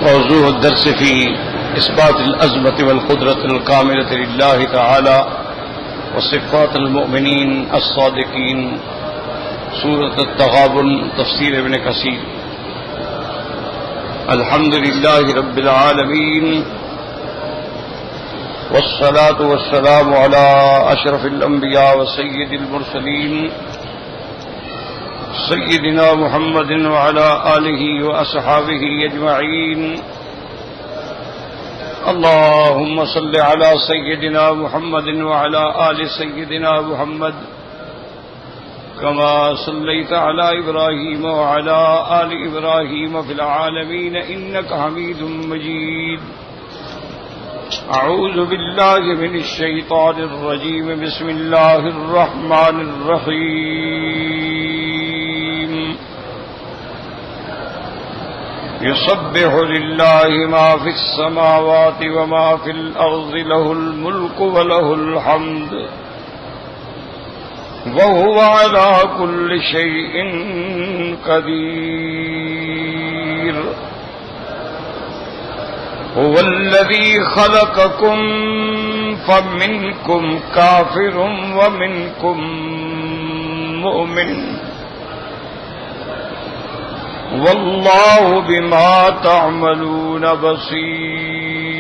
موضوع الدرس في إثبات العظمة والقدرة الكاملة لله تعالى وصفات المؤمنين الصادقين، سورة التغابن، تفسير ابن كثير. الحمد لله رب العالمين، والصلاة والسلام على أشرف الأنبياء وسيد المرسلين سيدنا محمد وعلى آله وأصحابه أجمعين. اللهم صل على سيدنا محمد وعلى آل سيدنا محمد كما صليت على إبراهيم وعلى آل إبراهيم في العالمين إنك حميد مجيد. أعوذ بالله من الشيطان الرجيم. بسم الله الرحمن الرحيم. يسبح لله ما في السماوات وما في الأرض، له الملك وله الحمد وهو على كل شيء قدير. هو الذي خلقكم فمنكم كافر ومنكم مؤمن والله بما تعملون بصير.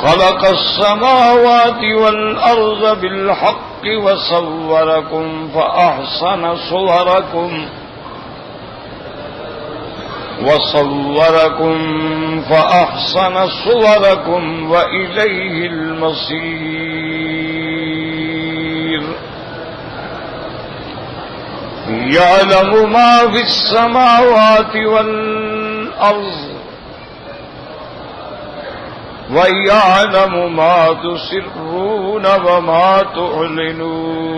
خلق السماوات والأرض بالحق وصوركم فأحسن صوركم وإليه المصير. يعلم ما في السماوات والأرض ويعلم ما تسرون وما تعلنون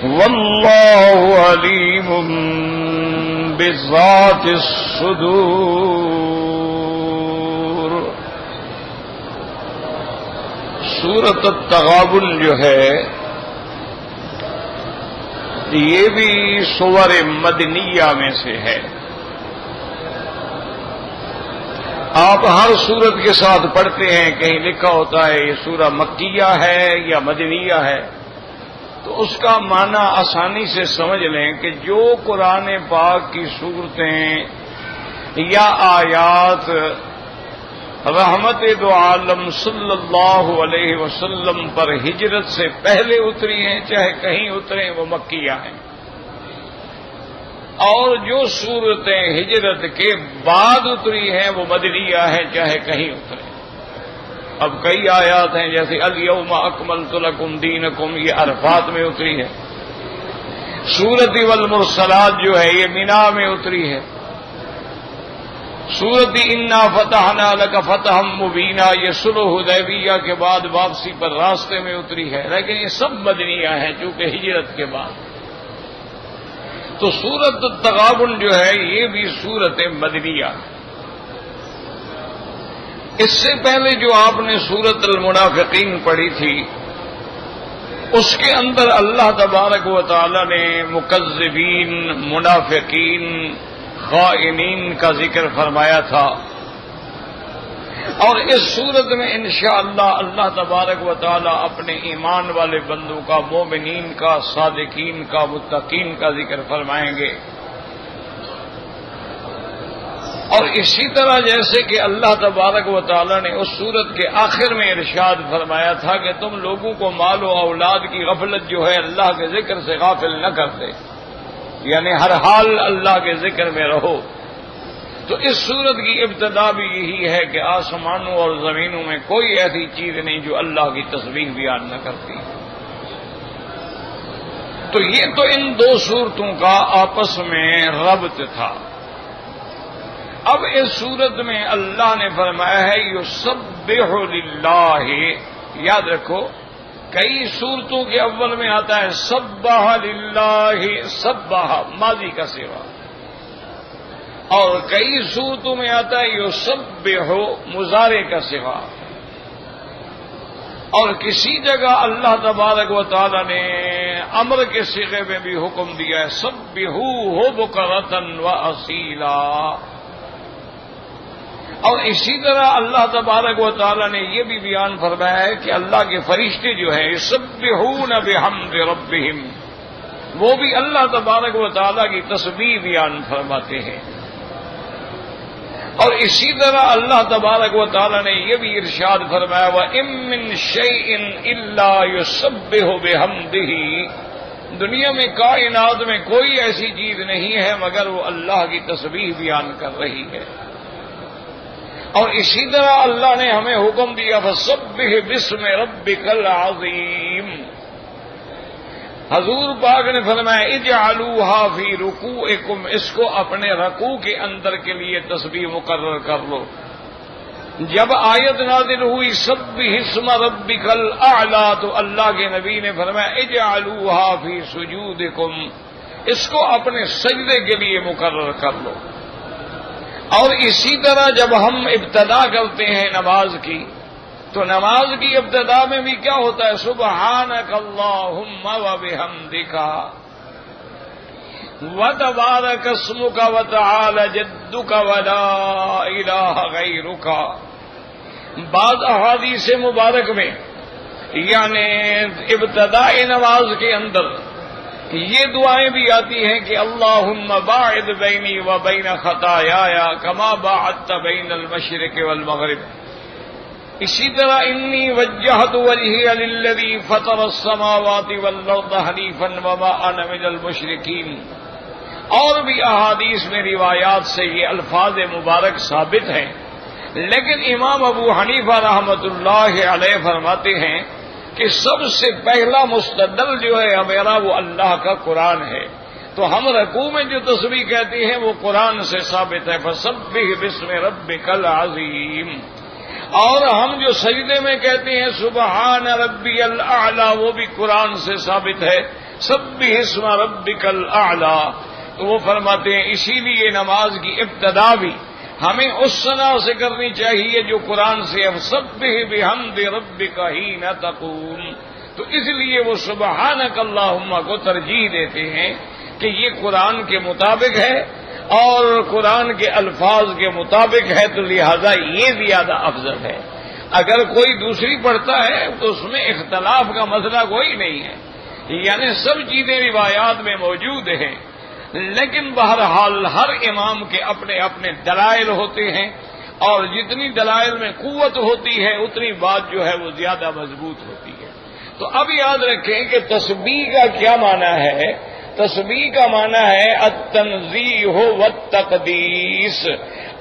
والله عليم بذات الصدور. سورۃ التغابن جو ہے یہ بھی سور مدنیہ میں سے ہے. آپ ہر سورت کے ساتھ پڑھتے ہیں، کہیں لکھا ہوتا ہے یہ سورہ مکیہ ہے یا مدنیہ ہے، تو اس کا معنی آسانی سے سمجھ لیں کہ جو قرآن پاک کی صورتیں یا آیات رحمت دو عالم صلی اللہ علیہ وسلم پر ہجرت سے پہلے اتری ہیں، چاہے کہیں اتریں، وہ مکیہ ہیں، اور جو صورتیں ہجرت کے بعد اتری ہیں وہ مدنیہ ہیں، چاہے کہیں اتریں. اب کئی آیات ہیں جیسے الیوم اکملت لکم دینکم، یہ عرفات میں اتری ہے. سورۃ والمرسلات جو ہے یہ مینا میں اتری ہے. سورۃ انا فتحنا لک فتحا مبینا یہ صلح حدیبیہ کے بعد واپسی پر راستے میں اتری ہے، لیکن یہ سب مدنیہ ہیں چونکہ ہجرت کے بعد. تو سورۃ التغابن جو ہے یہ بھی سورۃ مدنیہ. اس سے پہلے جو آپ نے سورۃ المنافقین پڑھی تھی اس کے اندر اللہ تبارک و تعالی نے مکذبین، منافقین، خائنین کا ذکر فرمایا تھا، اور اس صورت میں انشاءاللہ اللہ تبارک و تعالی اپنے ایمان والے بندوں کا، مومنین کا، صادقین کا، متقین کا ذکر فرمائیں گے. اور اسی طرح جیسے کہ اللہ تبارک و تعالی نے اس صورت کے آخر میں ارشاد فرمایا تھا کہ تم لوگوں کو مال و اولاد کی غفلت جو ہے اللہ کے ذکر سے غافل نہ کرتے، یعنی ہر حال اللہ کے ذکر میں رہو. تو اس صورت کی ابتدا بھی یہی ہے کہ آسمانوں اور زمینوں میں کوئی ایسی چیز نہیں جو اللہ کی تسبیح بیان نہ کرتی. تو یہ تو ان دو صورتوں کا آپس میں ربط تھا. اب اس صورت میں اللہ نے فرمایا ہے یسبح للہ. یاد رکھو کئی صورتوں کے اول میں آتا ہے سبح للہ، سبح ماضی کا صیغہ، اور کئی صورتوں میں آتا ہے یسبح مضارع کا صیغہ. اور کسی جگہ اللہ تبارک و تعالی نے امر کے صیغے میں بھی حکم دیا ہے سبحوہ بکرۃ واصیلا. اور اسی طرح اللہ تبارک و تعالی نے یہ بھی بیان فرمایا ہے کہ اللہ کے فرشتے جو ہیں یسبحون بحمد ربہم، وہ بھی اللہ تبارک و تعالی کی تسبیح بیان فرماتے ہیں. اور اسی طرح اللہ تبارک و تعالی نے یہ بھی ارشاد فرمایا وَإِن مِّن شَيْءٍ إِلَّا يُسَبِّحُ بِحَمْدِهِ، دنیا میں کائنات میں کوئی ایسی چیز نہیں ہے مگر وہ اللہ کی تسبیح بیان کر رہی ہے. اور اسی طرح اللہ نے ہمیں حکم دیا فَسَبِّحْ بِاسْمِ رَبِّكَ الْعَظِيمِ. حضور پاک نے فرمایا اجعلوها فی رکوعکم، اس کو اپنے رکوع کے اندر کے لیے تسبیح مقرر کر لو. جب آیت نازل ہوئی سبح اسم ربک الاعلی تو اللہ کے نبی نے فرمایا اجعلوها فی سجودکم، اس کو اپنے سجدے کے لیے مقرر کر لو. اور اسی طرح جب ہم ابتدا کرتے ہیں نماز کی تو نماز کی ابتدا میں بھی کیا ہوتا ہے سبحانک اللہم وبحمدک وتبارک اسمک وتعالی جدک ولا الہ غیرک. بعض احادیث مبارک میں یعنی ابتدائی نماز کے اندر یہ دعائیں بھی آتی ہیں کہ اللہم باعد بینی وبین خطایایا کما باعدت بین المشرق والمغرب. اسی طرح انی وجہت وجہی للذی فطر السماوات والارض حنیفا وما انا من المشرکین. اور بھی احادیث میں روایات سے یہ الفاظ مبارک ثابت ہیں، لیکن امام ابو حنیفہ رحمۃ اللہ علیہ فرماتے ہیں کہ سب سے پہلا مستدل جو ہے ہمارا وہ اللہ کا قرآن ہے. تو ہم رکوع میں جو تسبیح کہتے ہیں وہ قرآن سے ثابت ہے فسبح باسم ربک العظیم. اور ہم جو سجدے میں کہتے ہیں سبحان ربی الاعلی وہ بھی قرآن سے ثابت ہے سبح اسم ربک الاعلی. تو وہ فرماتے ہیں اسی لیے نماز کی ابتدا بھی ہمیں اس ثنا سے کرنی چاہیے جو قرآن سے سبح بحمد ربک حین تقوم. تو اس لیے وہ سبحانک اللہم کو ترجیح دیتے ہیں کہ یہ قرآن کے مطابق ہے اور قرآن کے الفاظ کے مطابق ہے تو لہذا یہ زیادہ افضل ہے. اگر کوئی دوسری پڑھتا ہے تو اس میں اختلاف کا مسئلہ کوئی نہیں ہے، یعنی سب چیزیں روایات میں موجود ہیں، لیکن بہرحال ہر امام کے اپنے اپنے دلائل ہوتے ہیں اور جتنی دلائل میں قوت ہوتی ہے اتنی بات جو ہے وہ زیادہ مضبوط ہوتی ہے. تو اب یاد رکھیں کہ تسبیح کا کیا معنی ہے. تسبیح کا معنی ہے التنزیہ والتقدیس،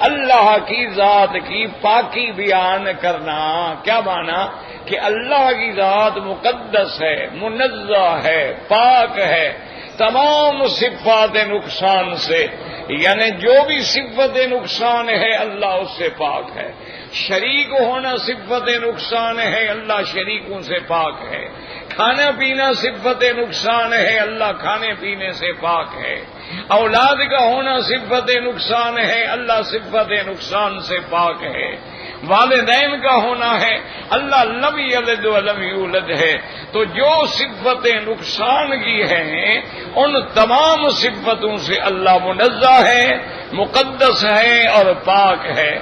اللہ کی ذات کی پاکی بیان کرنا. کیا معنی کہ اللہ کی ذات مقدس ہے، منزہ ہے، پاک ہے تمام صفات نقصان سے، یعنی جو بھی صفت نقصان ہے اللہ اس سے پاک ہے. شریک ہونا صفت نقصان ہے، اللہ شریکوں سے پاک ہے. کھانا پینا صفت نقصان ہے، اللہ کھانے پینے سے پاک ہے. اولاد کا ہونا صفت نقصان ہے، اللہ صفت نقصان سے پاک ہے. والدین کا ہونا ہے، اللہ لم یلد ولم یولد ہے. تو جو صفتیں نقصان کی ہیں ان تمام صفتوں سے اللہ منزہ ہے، مقدس ہے اور پاک ہے.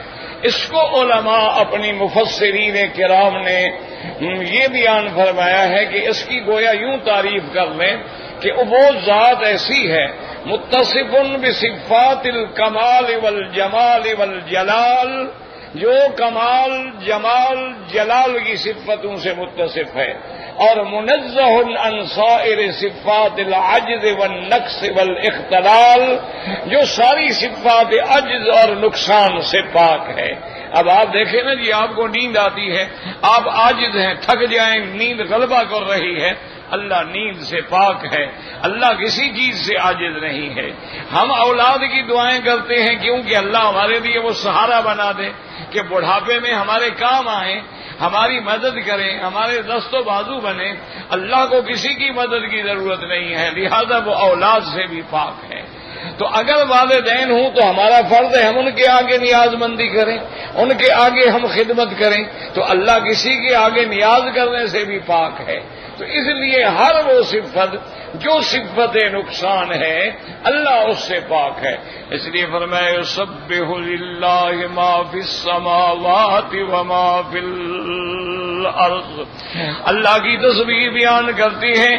اس کو علماء اپنی مفسرین کرام نے یہ بیان فرمایا ہے کہ اس کی گویا یوں تعریف کر لیں کہ وہ ذات ایسی ہے متصف بصفات الکمال والجمال والجلال، جو کمال جمال جلال کی صفتوں سے متصف ہے، اور منزہ عن سائر صفات العجز والنقص والاختلال، جو ساری صفات عجز اور نقصان سے پاک ہے. اب آپ دیکھیں نا جی، آپ کو نیند آتی ہے، آپ عاجز ہیں، تھک جائیں، نیند غلبہ کر رہی ہے، اللہ نیند سے پاک ہے، اللہ کسی چیز سے عاجز نہیں ہے. ہم اولاد کی دعائیں کرتے ہیں کیونکہ اللہ ہمارے لیے وہ سہارا بنا دے کہ بڑھاپے میں ہمارے کام آئیں، ہماری مدد کریں، ہمارے دست و بازو بنے. اللہ کو کسی کی مدد کی ضرورت نہیں ہے، لہذا وہ اولاد سے بھی پاک ہے. تو اگر والدین ہوں تو ہمارا فرض ہے ہم ان کے آگے نیاز مندی کریں، ان کے آگے ہم خدمت کریں. تو اللہ کسی کے آگے نیاز کرنے سے بھی پاک ہے. تو اس لیے ہر وہ صفت جو صفت نقصان ہے اللہ اس سے پاک ہے. اس لیے فرمایا یسبح للہ ما فی السماوات وما فی الارض. اللہ کی تسبیح بیان کرتی ہیں.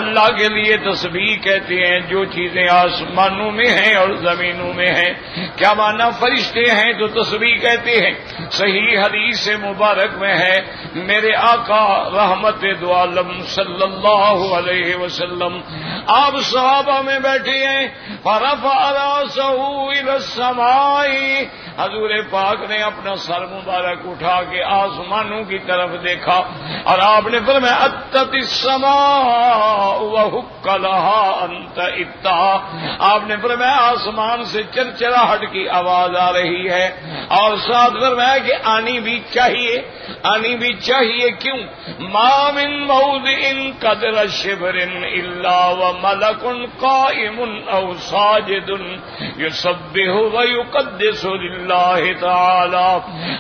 اللہ کے لیے تسبیح کہتے ہیں جو چیزیں آسمانوں میں ہیں اور زمینوں میں ہیں. کیا معنی؟ فرشتے ہیں تو تسبیح کہتے ہیں. صحیح حدیث مبارک میں ہے میرے آقا رحمت دو عالم صلی اللہ علیہ وسلم آپ صحابہ میں بیٹھے ہیں. فرفع راسہ الی السماء. حضور پاک نے اپنا سر مبارک اٹھا کے آسمانوں کی طرف دیکھا اور آپ نے فرمایا اتت السماء وحق لها انت اتہا. آپ نے فرمایا آسمان سے چرچراہٹ کی آواز آ رہی ہے اور ساتھ فرمایا کہ آنی بھی چاہیے. آنی بھی چاہیے. کیوں؟ ما من موضع قدر شبر الا وملک قائم او ساجد یسبح ویقدس للہ تعالی.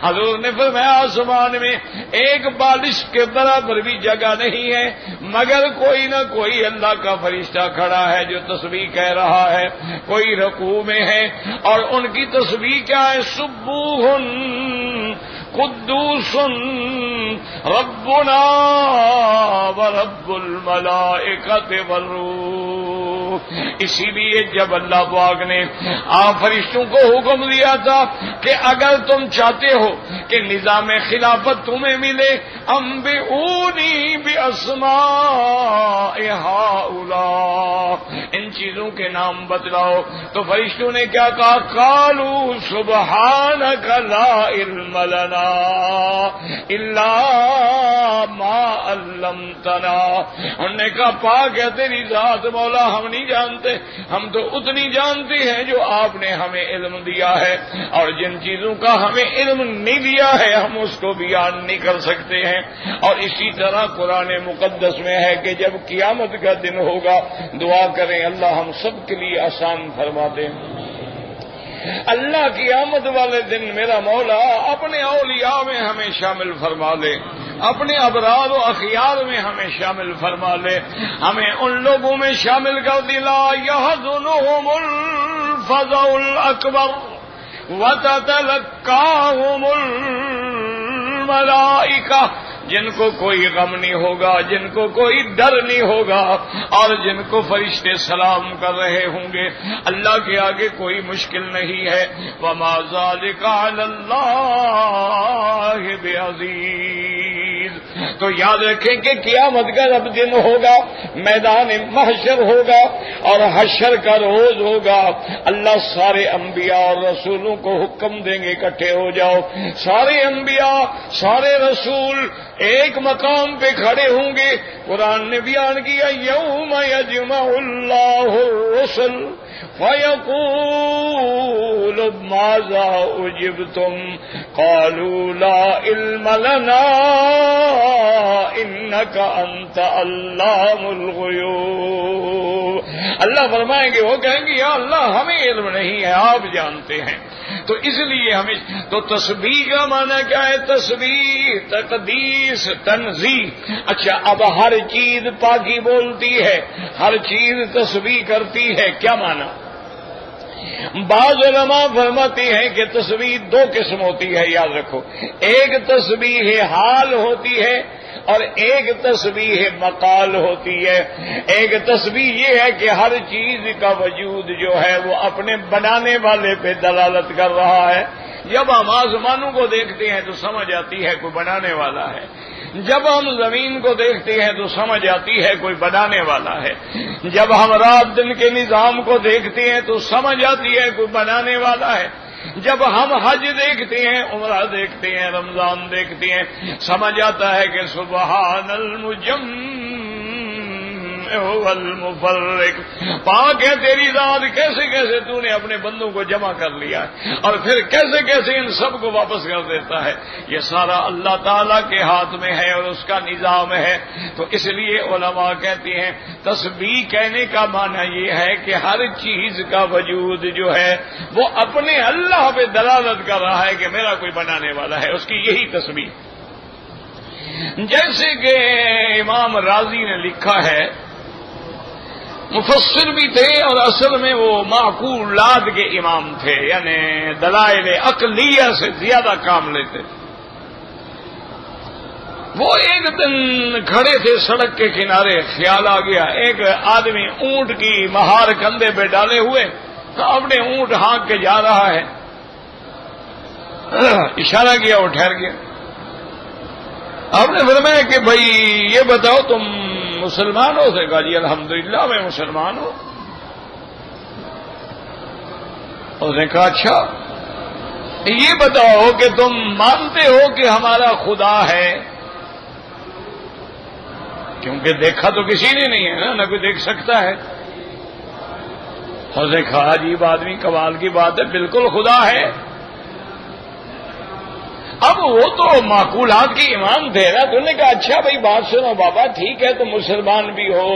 حضور نے فرمایا آسمان میں ایک بالش کے برابر بھی جگہ نہیں ہے مگر کوئی نہ کوئی اللہ کا فرشتہ کھڑا ہے جو تسبیح کہہ رہا ہے. کوئی رکوع میں ہے اور ان کی تسبیح کیا ہے؟ سبوح قدوس ربنا ورب الملائکۃ والروح. اسی لیے جب اللہ پاک نے آپ فرشتوں کو حکم دیا تھا کہ اگر تم چاہتے ہو کہ نظام خلافت تمہیں ملے انبئونی باسماء ہؤلاء، ان چیزوں کے نام بتلاؤ. تو فرشتوں نے کیا کہا؟ قالوا سبحانک لا علم لنا الا ما علمتنا. انہوں نے کہا پاک ہے تیری ذات مولا، ہم نہیں جانتے، ہم تو اتنی جانتے ہیں جو آپ نے ہمیں علم دیا ہے، اور جن چیزوں کا ہمیں علم نہیں دیا ہے ہم اس کو بیان نہیں کر سکتے ہیں. اور اسی طرح قرآن مقدس میں ہے کہ جب قیامت کا دن ہوگا دعا کریں اللہ ہم سب کے لیے آسان فرما دیں. اللہ قیامت والے دن میرا مولا اپنے اولیاء میں ہمیں شامل فرما لے، اپنے ابرار و اخیار میں ہمیں شامل فرما لے، ہمیں ان لوگوں میں شامل کر دلا یحزنہم الفزع الاکبر وتتلقاہم الملائکہ، جن کو کوئی غم نہیں ہوگا، جن کو کوئی ڈر نہیں ہوگا، اور جن کو فرشتے سلام کر رہے ہوں گے. اللہ کے آگے کوئی مشکل نہیں ہے. وما ذلک علی اللہ بعزیز. تو یاد رکھیں کہ قیامت کا جب دن ہوگا میدان محشر ہوگا اور حشر کا روز ہوگا. اللہ سارے انبیاء اور رسولوں کو حکم دیں گے اکٹھے ہو جاؤ. سارے انبیاء سارے رسول ایک مقام پہ کھڑے ہوں گے. قرآن نے بیان کیا یوم یجمع اللہ الرسل فیقول ماذا اجبتم قالوا لا علم لنا انک انت علام الغیوب. اللہ فرمائیں گے، وہ کہیں گے یا اللہ ہمیں علم نہیں ہے، آپ جانتے ہیں. تو اس لیے ہمیں تو تسبیح کا معنی کیا ہے؟ تسبیح تقدیس تنزیہ. اچھا اب ہر چیز پاکی بولتی ہے، ہر چیز تسبیح کرتی ہے، کیا معنی؟ بعض علماء فرماتے ہیں کہ تسبیح دو قسم ہوتی ہے، یاد رکھو. ایک تسبیح حال ہوتی ہے اور ایک تسبیح مقال ہوتی ہے. ایک تسبیح یہ ہے کہ ہر چیز کا وجود جو ہے وہ اپنے بنانے والے پہ دلالت کر رہا ہے. جب ہم آسمانوں کو دیکھتے ہیں تو سمجھ آتی ہے کوئی بنانے والا ہے. جب ہم زمین کو دیکھتے ہیں تو سمجھ آتی ہے کوئی بنانے والا ہے. جب ہم رات دن کے نظام کو دیکھتے ہیں تو سمجھ آتی ہے کوئی بنانے والا ہے. جب ہم حج دیکھتے ہیں، عمرہ دیکھتے ہیں، رمضان دیکھتے ہیں، سمجھ آتا ہے کہ سبحان والمفرق، پاک ہے تیری ذات، کیسے کیسے تو نے اپنے بندوں کو جمع کر لیا اور پھر کیسے کیسے ان سب کو واپس کر دیتا ہے. یہ سارا اللہ تعالیٰ کے ہاتھ میں ہے اور اس کا نظام ہے. تو اس لیے علماء کہتے ہیں تسبیح کہنے کا معنی یہ ہے کہ ہر چیز کا وجود جو ہے وہ اپنے اللہ پہ دلالت کر رہا ہے کہ میرا کوئی بنانے والا ہے، اس کی یہی تسبیح. جیسے کہ امام راضی نے لکھا ہے مفسر بھی تھے اور اصل میں وہ معقولات کے امام تھے، یعنی دلائل عقلیہ سے زیادہ کام لیتے تھے۔ وہ ایک دن کھڑے تھے سڑک کے کنارے، خیال آ گیا ایک آدمی اونٹ کی مہار کندھے پہ ڈالے ہوئے اپنے اونٹ ہانک کے جا رہا ہے، اشارہ کیا، وہ ٹھہر گیا۔ آپ نے فرمایا کہ بھائی یہ بتاؤ تم مسلمان ہو؟ سے کہا جی الحمدللہ میں مسلمان ہوں۔ اس نے کہا اچھا یہ بتاؤ کہ تم مانتے ہو کہ ہمارا خدا ہے؟ کیونکہ دیکھا تو کسی نے نہیں ہے نہ کوئی دیکھ سکتا ہے۔ اس نے کہا عجیب آدمی، کمال کی بات ہے، بالکل خدا ہے۔ اب وہ تو معقولات کے امام تھے نا، تو انہوں نے کہا اچھا بھائی بات سنو بابا، ٹھیک ہے تم مسلمان بھی ہو،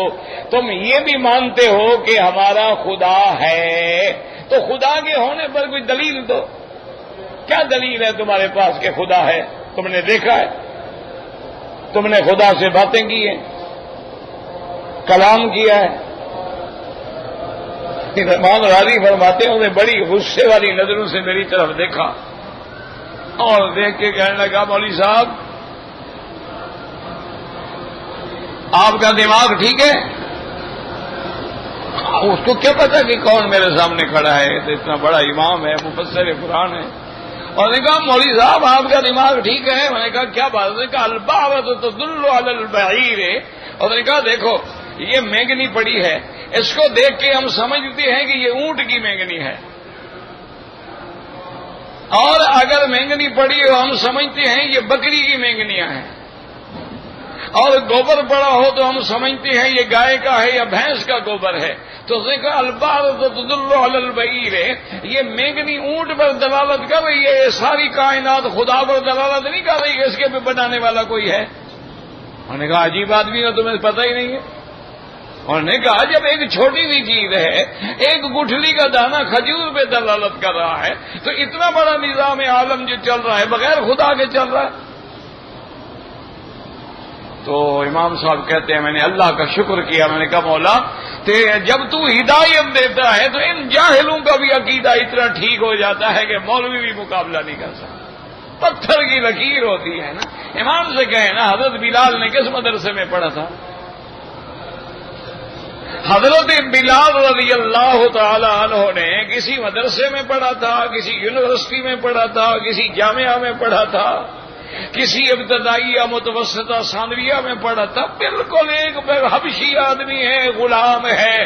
تم یہ بھی مانتے ہو کہ ہمارا خدا ہے، تو خدا کے ہونے پر کوئی دلیل دو۔ کیا دلیل ہے تمہارے پاس کہ خدا ہے؟ تم نے دیکھا ہے؟ تم نے خدا سے باتیں کی ہیں، کلام کیا ہے؟ امام راضی فرماتے ہیں انہیں بڑی غصے والی نظروں سے میری طرف دیکھا اور دیکھ کے کہنے لگا مولوی صاحب آپ کا دماغ ٹھیک ہے؟ اس کو کیا پتا کہ کون میرے سامنے کھڑا ہے، تو اتنا بڑا امام ہے، مفسر قرآن ہے۔ اور نے کہا مولوی صاحب آپ کا دماغ ٹھیک ہے؟ میں نے کہا کیا بات؟ نے کہا البعوۃ تدل علی البعیر۔ اور نے کہا دیکھو یہ مینگنی پڑی ہے، اس کو دیکھ کے ہم سمجھتے ہیں کہ یہ اونٹ کی مینگنی ہے، اور اگر مینگنی پڑی ہو ہم سمجھتے ہیں یہ بکری کی مینگنیاں ہیں، اور گوبر پڑا ہو تو ہم سمجھتے ہیں یہ گائے کا ہے یا بھینس کا گوبر ہے۔ تو اس نے کہا البعوۃ تدل علی البعیر، یہ مینگنی اونٹ پر دلالت کر رہی ہے، یہ ساری کائنات خدا پر دلالت نہیں کر رہی ہے، اس کے بھی بنانے والا کوئی ہے؟ انہوں نے کہا عجیب آدمی ہو، تمہیں پتہ ہی نہیں ہے۔ انہوں نے کہا جب ایک چھوٹی سی چیز ہے، ایک گٹھلی کا دانہ کھجور پہ دلالت کر رہا ہے، تو اتنا بڑا نظام عالم جو چل رہا ہے بغیر خدا کے چل رہا ہے۔ تو امام صاحب کہتے ہیں میں نے اللہ کا شکر کیا، میں نے کہا مولا جب تو ہدایت دیتا ہے تو ان جاہلوں کا بھی عقیدہ اتنا ٹھیک ہو جاتا ہے کہ مولوی بھی مقابلہ نہیں کر سکتا، پتھر کی لکیر ہوتی ہے نا۔ امام سے کہیں نا حضرت بلال نے کس مدرسے میں پڑھا تھا؟ حضرت بلال رضی اللہ تعالی عنہ نے کسی مدرسے میں پڑھا تھا، کسی یونیورسٹی میں پڑھا تھا، کسی جامعہ میں پڑھا تھا، کسی ابتدائیہ متوسطہ ثانویہ میں پڑھا تھا، بالکل ایک حبشی آدمی ہے، غلام ہے،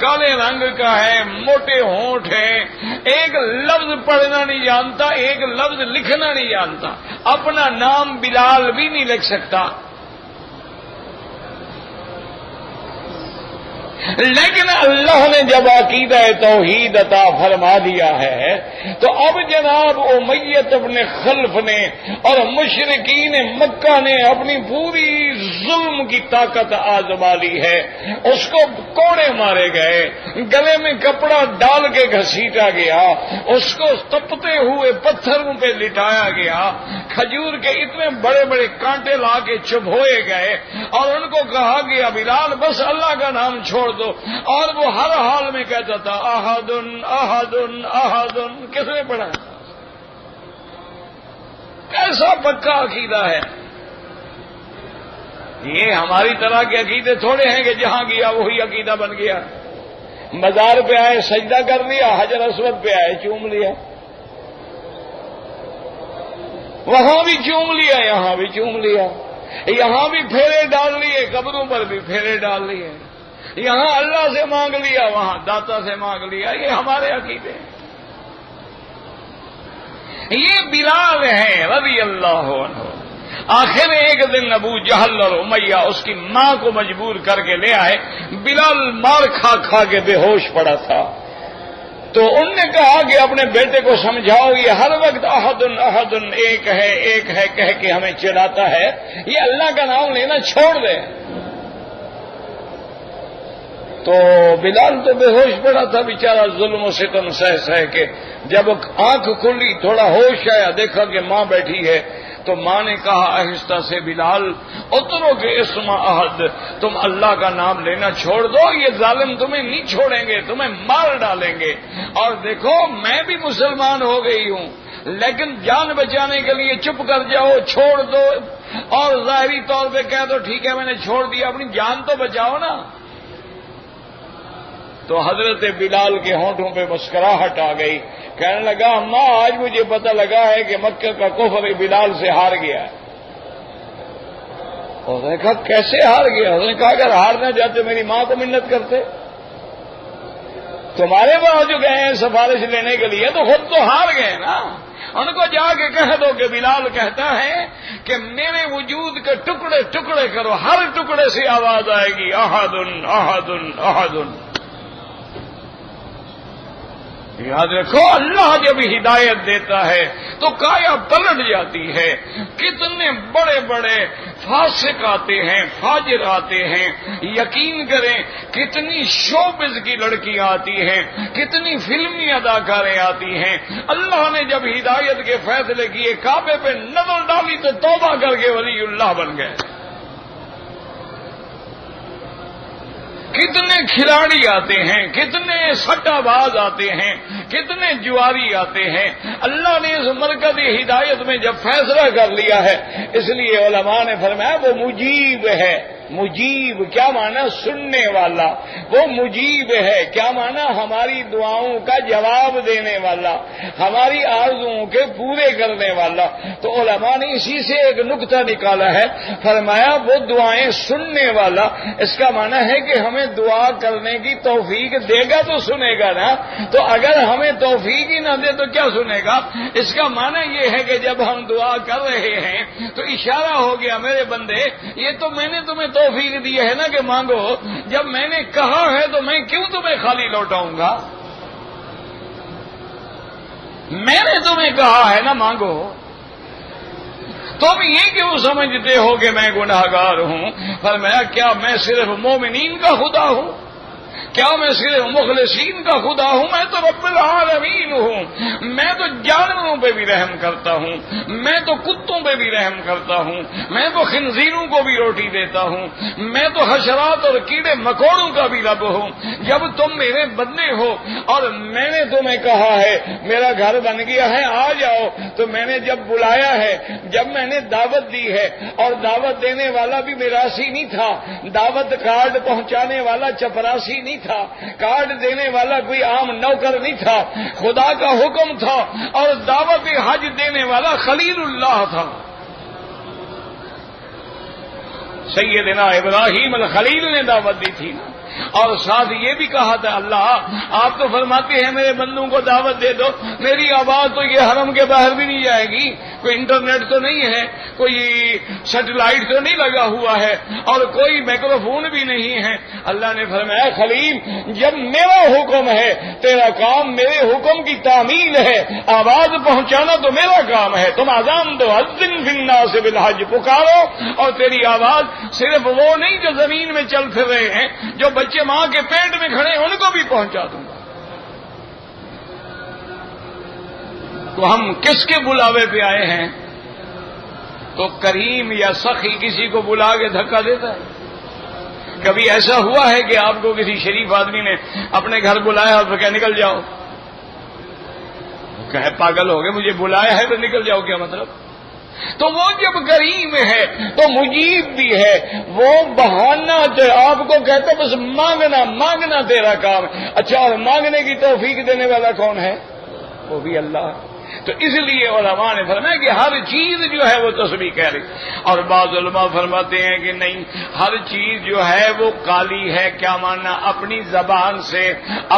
کالے رنگ کا ہے، موٹے ہونٹ ہے، ایک لفظ پڑھنا نہیں جانتا، ایک لفظ لکھنا نہیں جانتا، اپنا نام بلال بھی نہیں لکھ سکتا، لیکن اللہ نے جب عقیدہ توحید عطا فرما دیا ہے تو اب جناب امیہ ابن خلف نے اور مشرکین مکہ نے اپنی پوری ظلم کی طاقت آزما لی ہے، اس کو کوڑے مارے گئے، گلے میں کپڑا ڈال کے گھسیٹا گیا، اس کو تپتے ہوئے پتھروں پہ لٹایا گیا، کھجور کے اتنے بڑے بڑے کانٹے لا کے چبھوئے گئے، اور ان کو کہا گیا بلال بس اللہ کا نام چھوڑ دو، اور وہ ہر حال میں کہتا تھا احد احد احد۔ کس نے پڑھا؟ کیسا پکا عقیدہ ہے یہ! ہماری طرح کے عقیدے تھوڑے ہیں کہ جہاں گیا وہی عقیدہ بن گیا، مزار پہ آئے سجدہ کر لیا، حجر اسود پہ آئے چوم لیا، وہاں بھی چوم لیا، یہاں بھی چوم لیا، یہاں بھی پھیرے ڈال لیے، قبروں پر بھی پھیرے ڈال لیے، یہاں اللہ سے مانگ لیا، وہاں داتا سے مانگ لیا۔ یہ ہمارے عقیدے ہیں۔ یہ بلال ہے رضی اللہ عنہ۔ آخر ایک دن ابو جہل اور امیہ اس کی ماں کو مجبور کر کے لے آئے، بلال مار کھا کھا کے بے ہوش پڑا تھا، تو ان نے کہا کہ اپنے بیٹے کو سمجھاؤ، یہ ہر وقت احد احد ایک ہے کہہ کے ہمیں چلاتا ہے، یہ اللہ کا نام لینا چھوڑ دے۔ تو بلال تو بے ہوش پڑا تھا بیچارہ، ظلم و ستم سہ کے، جب آنکھ کھلی تھوڑا ہوش آیا، دیکھا کہ ماں بیٹھی ہے، تو ماں نے کہا آہستہ سے بلال اترو کے اسم احد، تم اللہ کا نام لینا چھوڑ دو، یہ ظالم تمہیں نہیں چھوڑیں گے، تمہیں مار ڈالیں گے۔ اور دیکھو میں بھی مسلمان ہو گئی ہوں، لیکن جان بچانے کے لیے چپ کر جاؤ، چھوڑ دو، اور ظاہری طور پہ کہہ دو ٹھیک ہے میں نے چھوڑ دیا، اپنی جان تو بچاؤ نا۔ تو حضرت بلال کے ہونٹوں پہ مسکراہٹ آ گئی، کہنے لگا اماں آج مجھے پتہ لگا ہے کہ مکہ کا کفر بلال سے ہار گیا ہے۔ اور نے کہا کیسے ہار گیا؟ اس نے کہا اگر ہارنا چاہتے میری ماں کو منت کرتے، تمہارے پاس جو گئے ہیں سفارش لینے کے لیے تو خود تو ہار گئے نا۔ ان کو جا کے کہہ دو کہ بلال کہتا ہے کہ میرے وجود کے ٹکڑے ٹکڑے کرو، ہر ٹکڑے سے آواز آئے گی احد احد احد۔ یاد رکھو اللہ جب ہدایت دیتا ہے تو کایا پلٹ جاتی ہے۔ کتنے بڑے بڑے فاسق آتے ہیں، فاجر آتے ہیں، یقین کریں کتنی شوبز کی لڑکیاں آتی ہیں، کتنی فلمی اداکاریں آتی ہیں۔ اللہ نے جب ہدایت کے فیصلے کیے، کعبے پہ نظر ڈالی تو توبہ کر کے ولی اللہ بن گئے۔ کتنے کھلاڑی آتے ہیں، کتنے سٹا باز آتے ہیں، کتنے جواری آتے ہیں۔ اللہ نے اس مرکزی ہدایت میں جب فیصلہ کر لیا ہے، اس لیے علماء نے فرمایا وہ مجیب ہے۔ مجیب کیا معنی؟ سننے والا۔ وہ مجیب ہے کیا معنی؟ ہماری دعاؤں کا جواب دینے والا، ہماری آرزوؤں کے پورے کرنے والا۔ تو علماء نے اسی سے ایک نقطہ نکالا ہے، فرمایا وہ دعائیں سننے والا، اس کا معنی ہے کہ ہمیں دعا کرنے کی توفیق دے گا تو سنے گا نا۔ تو اگر ہمیں توفیق ہی نہ دے تو کیا سنے گا؟ اس کا معنی یہ ہے کہ جب ہم دعا کر رہے ہیں تو اشارہ ہو گیا میرے بندے یہ تو میں نے تمہیں توفیق دی ہے نا کہ مانگو، جب میں نے کہا ہے تو میں کیوں تمہیں خالی لوٹاؤں گا؟ میں نے تمہیں کہا ہے نا مانگو، تم یہ کیوں سمجھتے ہو کہ میں گناہگار ہوں؟ فرمایا کیا میں صرف مومنین کا خدا ہوں؟ کیا میں صرف مخلصین کا خدا ہوں؟ میں تو رب العالمین ہوں۔ میں تو جانوروں پہ بھی رحم کرتا ہوں، میں تو کتوں پہ بھی رحم کرتا ہوں، میں تو خنزیروں کو بھی روٹی دیتا ہوں، میں تو حشرات اور کیڑے مکوڑوں کا بھی رب ہوں۔ جب تم میرے بندے ہو اور میں نے تمہیں کہا ہے میرا گھر بن گیا ہے آ جاؤ، تو میں نے جب بلایا ہے، جب میں نے دعوت دی ہے، اور دعوت دینے والا بھی میراثی نہیں تھا، دعوت کارڈ پہنچانے والا چپراسی نہیں تھا، کارڈ دینے والا کوئی عام نوکر نہیں تھا، خدا کا حکم تھا، اور دعوت حج دینے والا خلیل اللہ تھا۔ سیدنا ابراہیم الخلیل نے دعوت دی تھی، اور ساتھ یہ بھی کہا تھا اللہ آپ تو فرماتے ہیں میرے بندوں کو دعوت دے دو، میری آواز تو یہ حرم کے باہر بھی نہیں جائے گی، کوئی انٹرنیٹ تو نہیں ہے، کوئی سیٹلائٹ تو نہیں لگا ہوا ہے، اور کوئی مائکروفون بھی نہیں ہے۔ اللہ نے فرمایا خلیل جب میرا حکم ہے، تیرا کام میرے حکم کی تعمیل ہے، آواز پہنچانا تو میرا کام ہے، تم اذان دو اذن فی الناس بالحج، پکارو، اور تیری آواز صرف وہ نہیں جو زمین میں چل پھر رہے ہیں، جو بچے ماں کے پیٹ میں کھڑے ہیں ان کو بھی پہنچا دوں گا۔ تو ہم کس کے بلاوے پہ آئے ہیں؟ تو کریم یا سخی کسی کو بلا کے دھکا دیتا ہے؟ کبھی ایسا ہوا ہے کہ آپ کو کسی شریف آدمی نے اپنے گھر بلایا اور کہا نکل جاؤ؟ کہے پاگل ہو گئے، مجھے بلایا ہے تو نکل جاؤ، کیا مطلب؟ تو وہ جب کریم ہے تو مجیب بھی ہے، وہ بہانہ آپ کو کہتا بس مانگنا مانگنا تیرا کام ہے۔ اچھا اور مانگنے کی توفیق دینے والا کون ہے؟ وہ بھی اللہ ہے۔ تو اس لیے علماء نے فرمایا کہ ہر چیز جو ہے وہ تسبیح کہہ رہی، اور بعض علماء فرماتے ہیں کہ نہیں، ہر چیز جو ہے وہ کالی ہے، کیا ماننا؟ اپنی زبان سے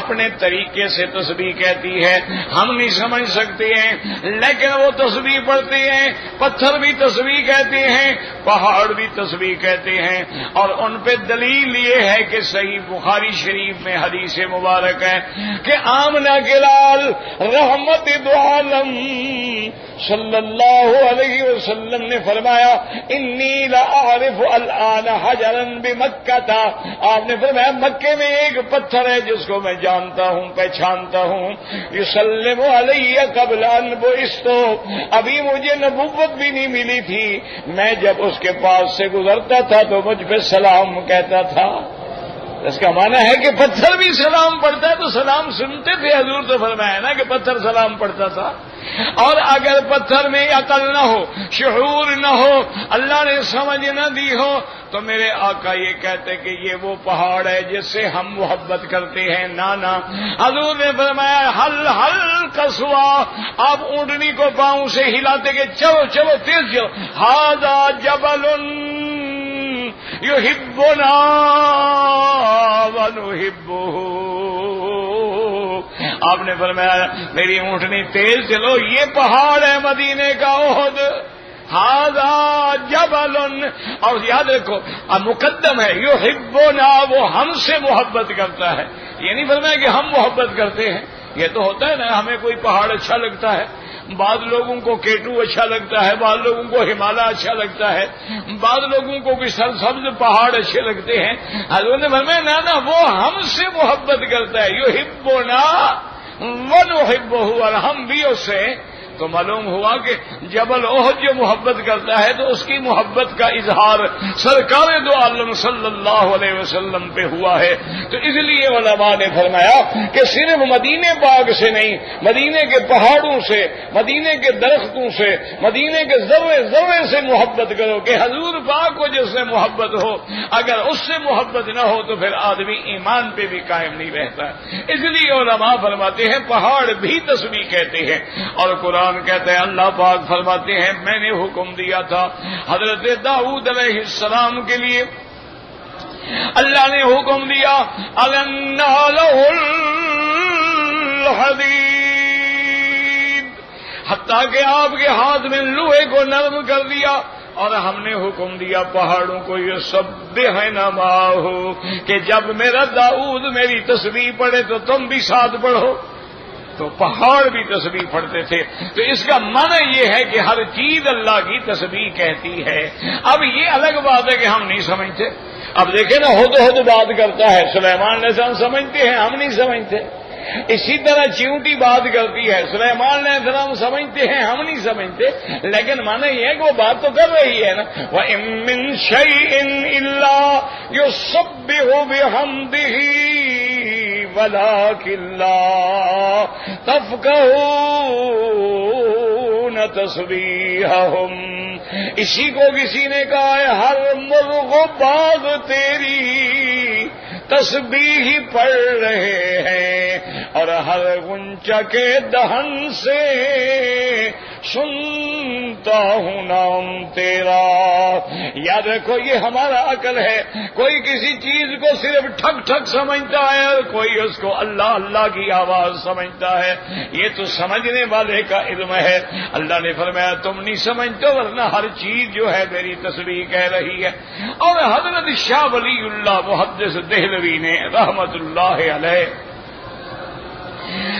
اپنے طریقے سے تسبیح کہتی ہے، ہم نہیں سمجھ سکتے ہیں لیکن وہ تسبیح پڑھتے ہیں۔ پتھر بھی تسبیح کہتے ہیں، پہاڑ بھی تسبیح کہتے ہیں، اور ان پہ دلیل یہ ہے کہ صحیح بخاری شریف میں حدیث مبارک ہے کہ آمنہ کے لال رحمت دو عالم صلی اللہ علیہ وسلم نے فرمایا انی لأعرف الآن حجرا بمکہ تھا، آپ نے فرمایا مکے میں ایک پتھر ہے جس کو میں جانتا ہوں، پہچانتا ہوں، یسلم علی قبل ان بعثت، ابھی مجھے نبوت بھی نہیں ملی تھی، میں جب اس کے پاس سے گزرتا تھا تو مجھ پہ سلام کہتا تھا۔ اس کا معنی ہے کہ پتھر بھی سلام پڑھتا ہے تو سلام سنتے تھے، حضور تو فرمایا نا کہ پتھر سلام پڑھتا تھا۔ اور اگر پتھر میں عقل نہ ہو، شعور نہ ہو، اللہ نے سمجھ نہ دی ہو، تو میرے آقا یہ کہتے کہ یہ وہ پہاڑ ہے جس سے ہم محبت کرتے ہیں۔ نانا حضور نے فرمایا ہل ہل کسوا، آپ اونٹنی کو پاؤں سے ہلاتے کہ چلو چلو تیز چلو، ھذا جبل یحبنا ونحبہ، آپ نے فرمایا میری اونٹنی تیز چلو، یہ پہاڑ ہے مدینے کا احد، ھذا جبل، اور یاد رکھو مقدم ہے یحبنا، وہ ہم سے محبت کرتا ہے، یہ نہیں فرمایا کہ ہم محبت کرتے ہیں۔ یہ تو ہوتا ہے نا، ہمیں کوئی پہاڑ اچھا لگتا ہے، بعض لوگوں کو کیٹو اچھا لگتا ہے، بعض لوگوں کو ہمالیہ اچھا لگتا ہے، بعض لوگوں کو کوئی سرسبز پہاڑ اچھے لگتے ہیں۔ حضور نے فرمایا نا وہ ہم سے محبت کرتا ہے، یحبنا ونحبہ، اور ہم بھی اس سے۔ تو معلوم ہوا کہ جبل احد جو محبت کرتا ہے تو اس کی محبت کا اظہار سرکار دو عالم صلی اللہ علیہ وسلم پہ ہوا ہے۔ تو اس لیے علماء نے فرمایا کہ صرف مدینے پاک سے نہیں، مدینے کے پہاڑوں سے، مدینے کے درختوں سے، مدینے کے ذرے ذرے سے محبت کرو، کہ حضور پاک کو جس سے محبت ہو، اگر اس سے محبت نہ ہو تو پھر آدمی ایمان پہ بھی قائم نہیں رہتا۔ اس لیے علماء فرماتے ہیں پہاڑ بھی تسبیح کہتے ہیں، اور قرآن کہتے ہیں اللہ پاک فرماتے ہیں میں نے حکم دیا تھا حضرت داؤد علیہ السلام کے لیے، اللہ نے حکم دیا النا لہ الحدید، حتیٰ کہ آپ کے ہاتھ میں لوہے کو نرم کر دیا، اور ہم نے حکم دیا پہاڑوں کو یہ سبحنا معہ، کہ جب میرا داؤد میری تسبیح پڑھے تو تم بھی ساتھ پڑھو۔ تو پہاڑ بھی تسبیح پڑھتے تھے۔ تو اس کا معنی یہ ہے کہ ہر چیز اللہ کی تسبیح کہتی ہے۔ اب یہ الگ بات ہے کہ ہم نہیں سمجھتے۔ اب دیکھیں نا ہد بات کرتا ہے، سلیمان علیہ السلام سمجھتے ہیں، ہم نہیں سمجھتے۔ اسی طرح چیونٹی بات کرتی ہے، سلیمان علیہ السلام سمجھتے ہیں، ہم نہیں سمجھتے، لیکن معنی یہ ہے کہ وہ بات تو کر رہی ہے نا۔ وَإِن مِّن شَيْءٍ إِلَّا يُسَبِّحُ بِحَمْدِهِ وَلَٰكِن لَّا تَفْقَهُونَ تَسْبِيحَهُمْ، اسی کو کسی نے کہا ہے ہر مرغ و باغ تیری تسبیح ہی پڑھ رہے ہیں، اور ہر غنچہ کے دہن سے سنتا ہوں نام تیرا۔ یاد رکھو یہ ہمارا عقل ہے، کوئی کسی چیز کو صرف ٹھک ٹھک سمجھتا ہے اور کوئی اس کو اللہ اللہ کی آواز سمجھتا ہے، یہ تو سمجھنے والے کا علم ہے۔ اللہ نے فرمایا تم نہیں سمجھتے، ورنہ ہر چیز جو ہے میری تسبیح کہہ رہی ہے۔ اور حضرت شاہ ولی اللہ محدث دہلوی نے رحمت اللہ علیہ،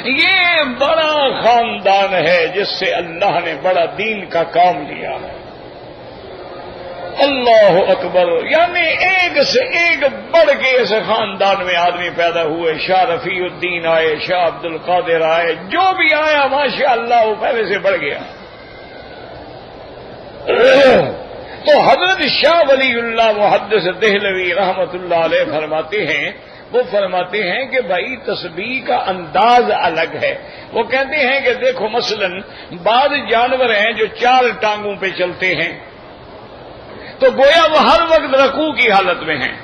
یہ بڑا خاندان ہے جس سے اللہ نے بڑا دین کا کام لیا ہے۔ اللہ اکبر، یعنی ایک سے ایک بڑھ کے اس خاندان میں آدمی پیدا ہوئے۔ شاہ رفیع الدین آئے، شاہ عبد القادر آئے، جو بھی آیا ماشاء اللہ وہ پہلے سے بڑھ گیا۔ تو حضرت شاہ ولی اللہ محدث دہلوی رحمت اللہ علیہ فرماتے ہیں، وہ فرماتے ہیں کہ بھائی تسبیح کا انداز الگ ہے۔ وہ کہتے ہیں کہ دیکھو مثلا بعض جانور ہیں جو 4 ٹانگوں پہ چلتے ہیں، تو گویا وہ ہر وقت رکوع کی حالت میں ہیں،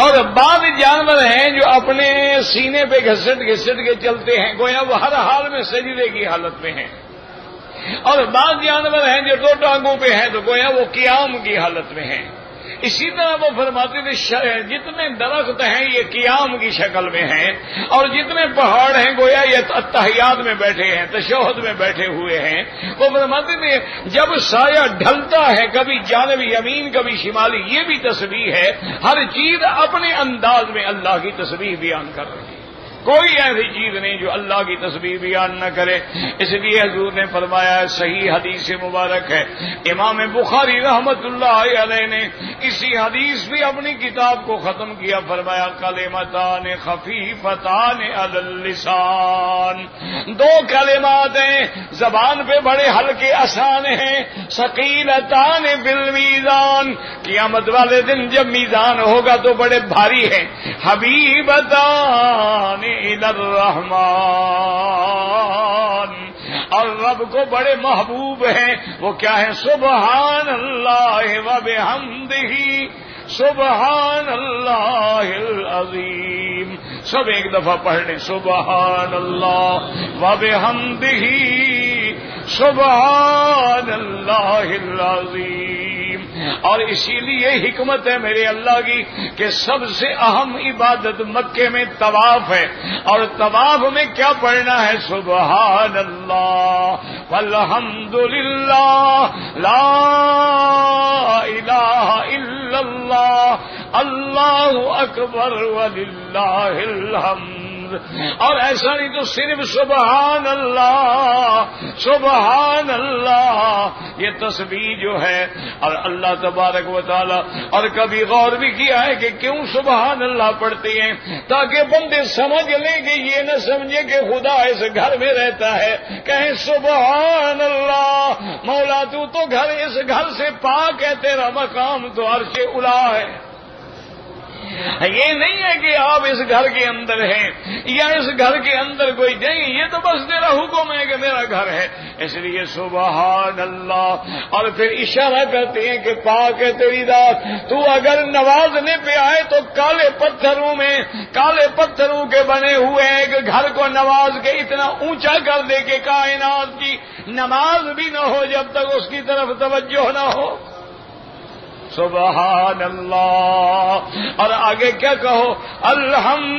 اور بعض جانور ہیں جو اپنے سینے پہ گھسٹ گھسٹ کے چلتے ہیں، گویا وہ ہر حال میں سجدے کی حالت میں ہیں، اور بعض جانور ہیں جو 2 ٹانگوں پہ ہیں تو گویا وہ قیام کی حالت میں ہیں۔ اسی طرح وہ فرماتے تھے جتنے درخت ہیں یہ قیام کی شکل میں ہیں، اور جتنے پہاڑ ہیں گویا یہ اتحیات میں بیٹھے ہیں، تشہد میں بیٹھے ہوئے ہیں۔ وہ فرماتے تھے جب سایہ ڈھلتا ہے کبھی جانب یمین کبھی شمالی، یہ بھی تسبیح ہے، ہر چیز اپنے انداز میں اللہ کی تسبیح بیان کر رہی ہے، کوئی ایسی چیز نہیں جو اللہ کی تسبیح بیان نہ کرے۔ اس لیے حضور نے فرمایا، صحیح حدیث مبارک ہے، امام بخاری رحمت اللہ علیہ نے اسی حدیث بھی اپنی کتاب کو ختم کیا، فرمایا کلمتان خفیفتان علی اللسان، دو کلمات ہیں زبان پہ بڑے ہلکے آسان ہیں، ثقیلتان بالمیزان، قیامت والے دن جب میزان ہوگا تو بڑے بھاری ہیں، حبیبتان الی الرحمن، اور رب کو بڑے محبوب ہیں، وہ کیا ہے؟ سبحان اللہ و بحمدہ، سبحان اللہ العظیم۔ سب ایک دفعہ پڑھ لیں، سبحان اللہ و بحمدہ، سبحان اللہ العظیم۔ اور اسی لیے حکمت ہے میرے اللہ کی کہ سب سے اہم عبادت مکے میں طواف ہے، اور طواف میں کیا پڑھنا ہے؟ سبحان اللہ والحمد للہ لا الہ الا اللہ اللہ اکبر وللہ الحمد۔ اور ایسا نہیں تو صرف سبحان اللہ سبحان اللہ، یہ تسبیح جو ہے، اور اللہ تبارک و تعالی، اور کبھی غور بھی کیا ہے کہ کیوں سبحان اللہ پڑھتے ہیں؟ تاکہ بندے سمجھ لیں کہ یہ نہ سمجھے کہ خدا اس گھر میں رہتا ہے، کہیں سبحان اللہ، مولا تو گھر اس گھر سے پاک ہے، تیرا مقام تو عرش اعلیٰ ہے۔ یہ نہیں ہے کہ آپ اس گھر کے اندر ہیں یا اس گھر کے اندر کوئی نہیں، یہ تو بس تیرا حکم ہے کہ میرا گھر ہے، اس لیے سبحان اللہ۔ اور پھر اشارہ کرتے ہیں کہ پاک ہے تیری ذات، تو اگر نوازنے پہ آئے تو کالے پتھروں کے بنے ہوئے ایک گھر کو نواز کے اتنا اونچا کر دے کہ کائنات کی نماز بھی نہ ہو جب تک اس کی طرف توجہ نہ ہو۔ سبحان اللہ۔ اور آگے کیا کہو؟ الحمدللہ،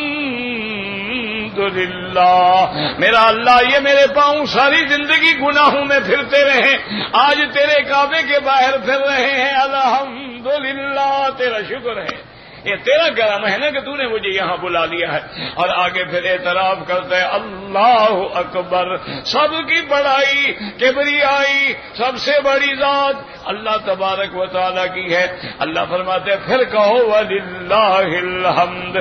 میرا اللہ یہ میرے پاؤں ساری زندگی گناہوں میں پھرتے رہے، آج تیرے کعبے کے باہر پھر رہے ہیں، الحمدللہ، تیرا شکر ہے، یہ تیرا کرم ہے نا کہ تو نے مجھے یہاں بلا لیا ہے۔ اور آگے پھر اعتراف کرتا ہے، اللہ اکبر، سب کی بڑائی کبریائی سب سے بڑی ذات اللہ تبارک و تعالیٰ کی ہے۔ اللہ فرماتے ہیں پھر کہو وللہ الحمد۔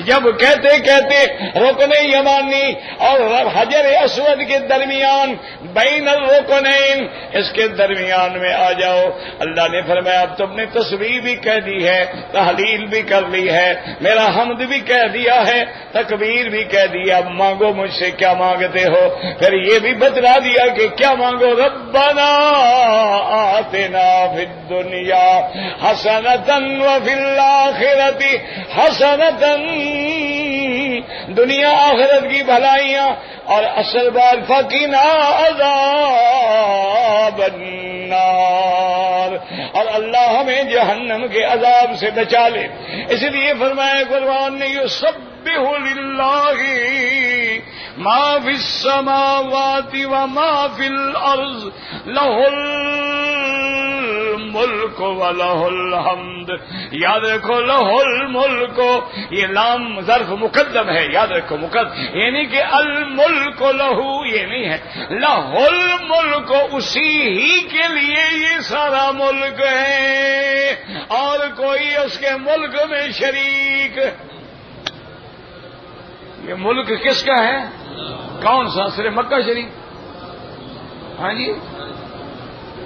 جب کہتے کہتے رکن یمانی اور حجر اسود کے درمیان، بین الرکنین، اس کے درمیان میں آ جاؤ، اللہ نے فرمایا اب تم نے تسبیح بھی کہہ دی ہے، تحلیل بھی کر لی ہے، میرا حمد بھی کہہ دیا ہے، تکبیر بھی کہہ دیا، اب مانگو مجھ سے کیا مانگتے ہو۔ پھر یہ بھی بتلا دیا کہ کیا مانگو، ربنا آتنا فی الدنیا حسنۃ وفی الآخرۃ حسنۃ، دنیا آخرت کی بھلائیاں، اور اصل بات فقنا عذاب النار، اور اللہ ہمیں جہنم کے عذاب سے بچا لے۔ اس لیے فرمایا قرآن نے، یسبح للہ ما فی السماوات وما فی الارض لہ الملک ولہ الحمد۔ یاد رکھو لہ الملک، یہ لام ظرف مقدم ہے، یاد رکھو مقدم، یعنی کہ الملک لہو، یہ نہیں ہے، لہ الملک، اسی ہی کے لیے یہ سارا ملک ہے، اور کوئی اس کے ملک میں شریک۔ یہ ملک کس کا ہے؟ کون سا؟ صرف مکہ شریف؟ ہاں جی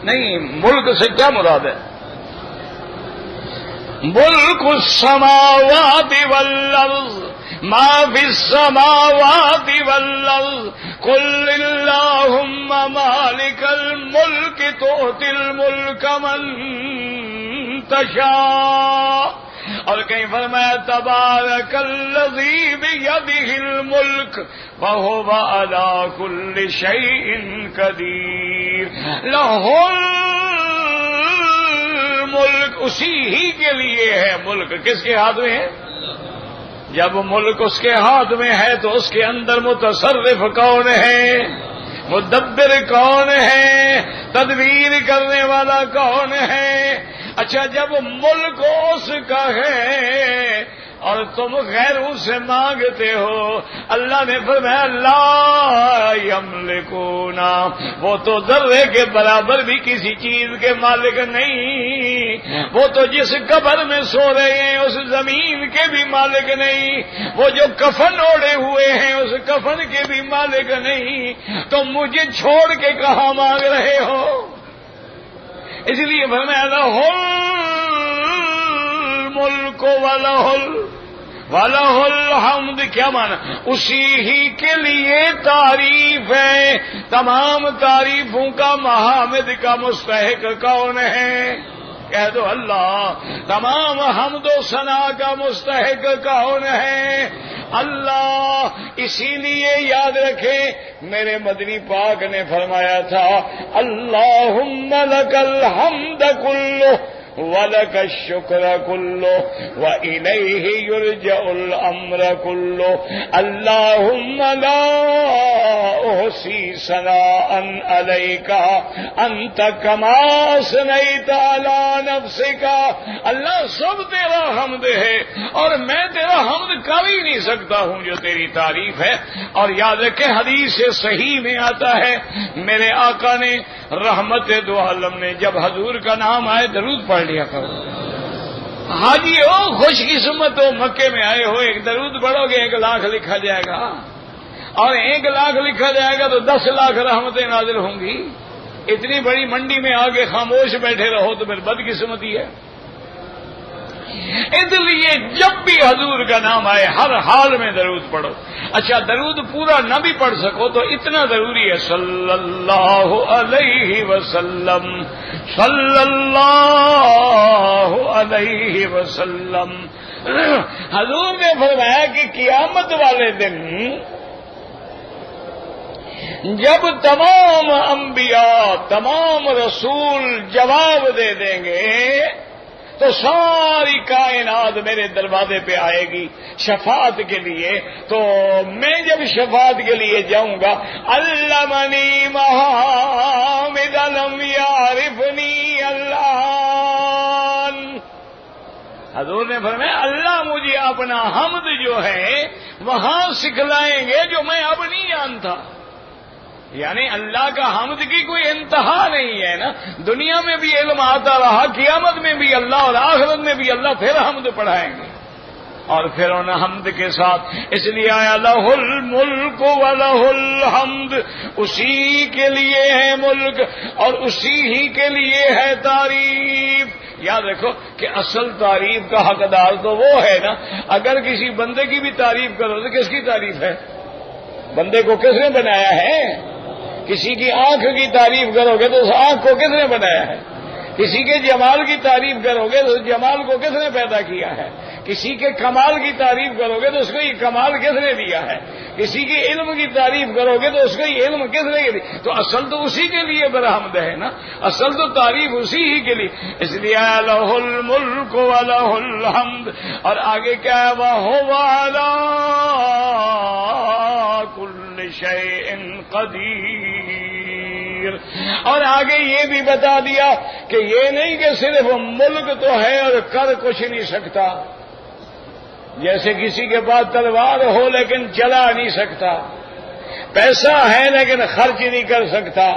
نہیں، ملک سے کیا مراد ہے؟ ملک السماوات والارض ما فی السماوات والارض قل اللہم مالک الملک تؤتی الملک من تشاء، اور کہیں فرمایا تبارک الذی بیدہ الملک وہو علی کل شیء قدیر، لہ الملک، اسی ہی کے لیے ہے ملک۔ کس کے ہاتھ میں ہے؟ جب ملک اس کے ہاتھ میں ہے تو اس کے اندر متصرف کون ہے؟ مدبر کون ہے؟ تدبیر کرنے والا کون ہے؟ اچھا، جب ملک اس کا ہے اور تم غیروں سے مانگتے ہو، اللہ نے فرمایا لا یملکون، وہ تو ذرے کے برابر بھی کسی چیز کے مالک نہیں، وہ تو جس قبر میں سو رہے ہیں اس زمین کے بھی مالک نہیں، وہ جو کفن اوڑے ہوئے ہیں اس کفن کے بھی مالک نہیں، تو مجھے چھوڑ کے کہاں مانگ رہے ہو؟ اس لیے فرمایا لہ الملک وَلَهُ الْحَمْدُ، کیا مانا؟ اسی ہی کے لیے تعریف ہے۔ تمام تعریفوں کا محامد کا مستحق کون ہے؟ کہہ دو اللہ۔ تمام حمد و ثنا کا مستحق کون ہے؟ اللہ۔ اسی لیے یاد رکھیں میرے مدنی پاک نے فرمایا تھا اللہم لک الحمد کلہ وَلَكَ الشُّكْرَ كُلُّهُ وَإِلَيْهِ يُرْجَعُ الْأَمْرَ كُلُّهُ اللهم لا أحصي ثناء عليك أنت كما أثنيت على نفسك۔ اللہ سب تیرا حمد ہے اور میں تیرا حمد کر ہی نہیں سکتا ہوں جو تیری تعریف ہے۔ اور یاد رکھیں حدیث صحیح میں آتا ہے میرے آقا نے رحمت دو عالم نے جب حضور کا نام آئے درود پڑھ لیا کرو۔ حاجی ہو، خوش قسمت ہو، مکے میں آئے ہو، ایک درود پڑھو گے 1 لاکھ لکھا جائے گا، اور 1 لاکھ لکھا جائے گا تو 10 لاکھ رحمتیں نازل ہوں گی۔ اتنی بڑی منڈی میں آگے خاموش بیٹھے رہو تو پھر بدقسمتی ہے۔ اس لیے جب بھی حضور کا نام آئے ہر حال میں درود پڑھو۔ اچھا، درود پورا نہ بھی پڑھ سکو تو اتنا ضروری ہے صلی اللہ علیہ وسلم، صلی اللہ علیہ وسلم۔ حضور نے فرمایا کہ قیامت والے دن جب تمام انبیاء، تمام رسول جواب دے دیں گے تو ساری کائنات میرے دروازے پہ آئے گی شفاعت کے لیے۔ تو میں جب شفاعت کے لیے جاؤں گا علمنی محامد لم یعرفنی اللہ، حضور نے فرمایا اللہ مجھے اپنا حمد جو ہے وہاں سکھلائیں گے جو میں اب نہیں جانتا۔ یعنی اللہ کا حمد کی کوئی انتہا نہیں ہے نا، دنیا میں بھی علم آتا رہا، قیامت میں بھی اللہ اور آخرت میں بھی اللہ پھر حمد پڑھائیں گے۔ اور پھر ان حمد کے ساتھ اس لیے آیا لہ الملک ولہ الحمد، اسی کے لیے ہے ملک اور اسی ہی کے لیے ہے تعریف۔ یاد رکھو کہ اصل تعریف کا حقدار تو وہ ہے نا، اگر کسی بندے کی بھی تعریف کرو تو کس کی تعریف ہے؟ بندے کو کس نے بنایا ہے؟ کسی کی آنکھ کی تعریف کرو گے تو اس آنکھ کو کس نے بنایا ہے؟ کسی کے جمال کی تعریف کرو گے تو اس جمال کو کس نے پیدا کیا ہے؟ کسی کے کمال کی تعریف کرو گے تو اس کو یہ کمال کس نے دیا ہے؟ کسی کے علم کی تعریف کرو گے تو اس کو یہ علم کس نے دیا؟ تو اصل تو اسی کے لیے برحمد ہے نا، اصل تو تعریف اسی ہی کے لیے۔ اس لیے لہ الملک ولہ الحمد، اور آگے کیا ہے وَهُوَ عَلَىٰ كُلِّ شَيْءٍ قدیر۔ اور آگے یہ بھی بتا دیا کہ یہ نہیں کہ صرف ملک تو ہے اور کر کچھ نہیں سکتا، جیسے کسی کے پاس تلوار ہو لیکن چلا نہیں سکتا، پیسہ ہے لیکن خرچ نہیں کر سکتا،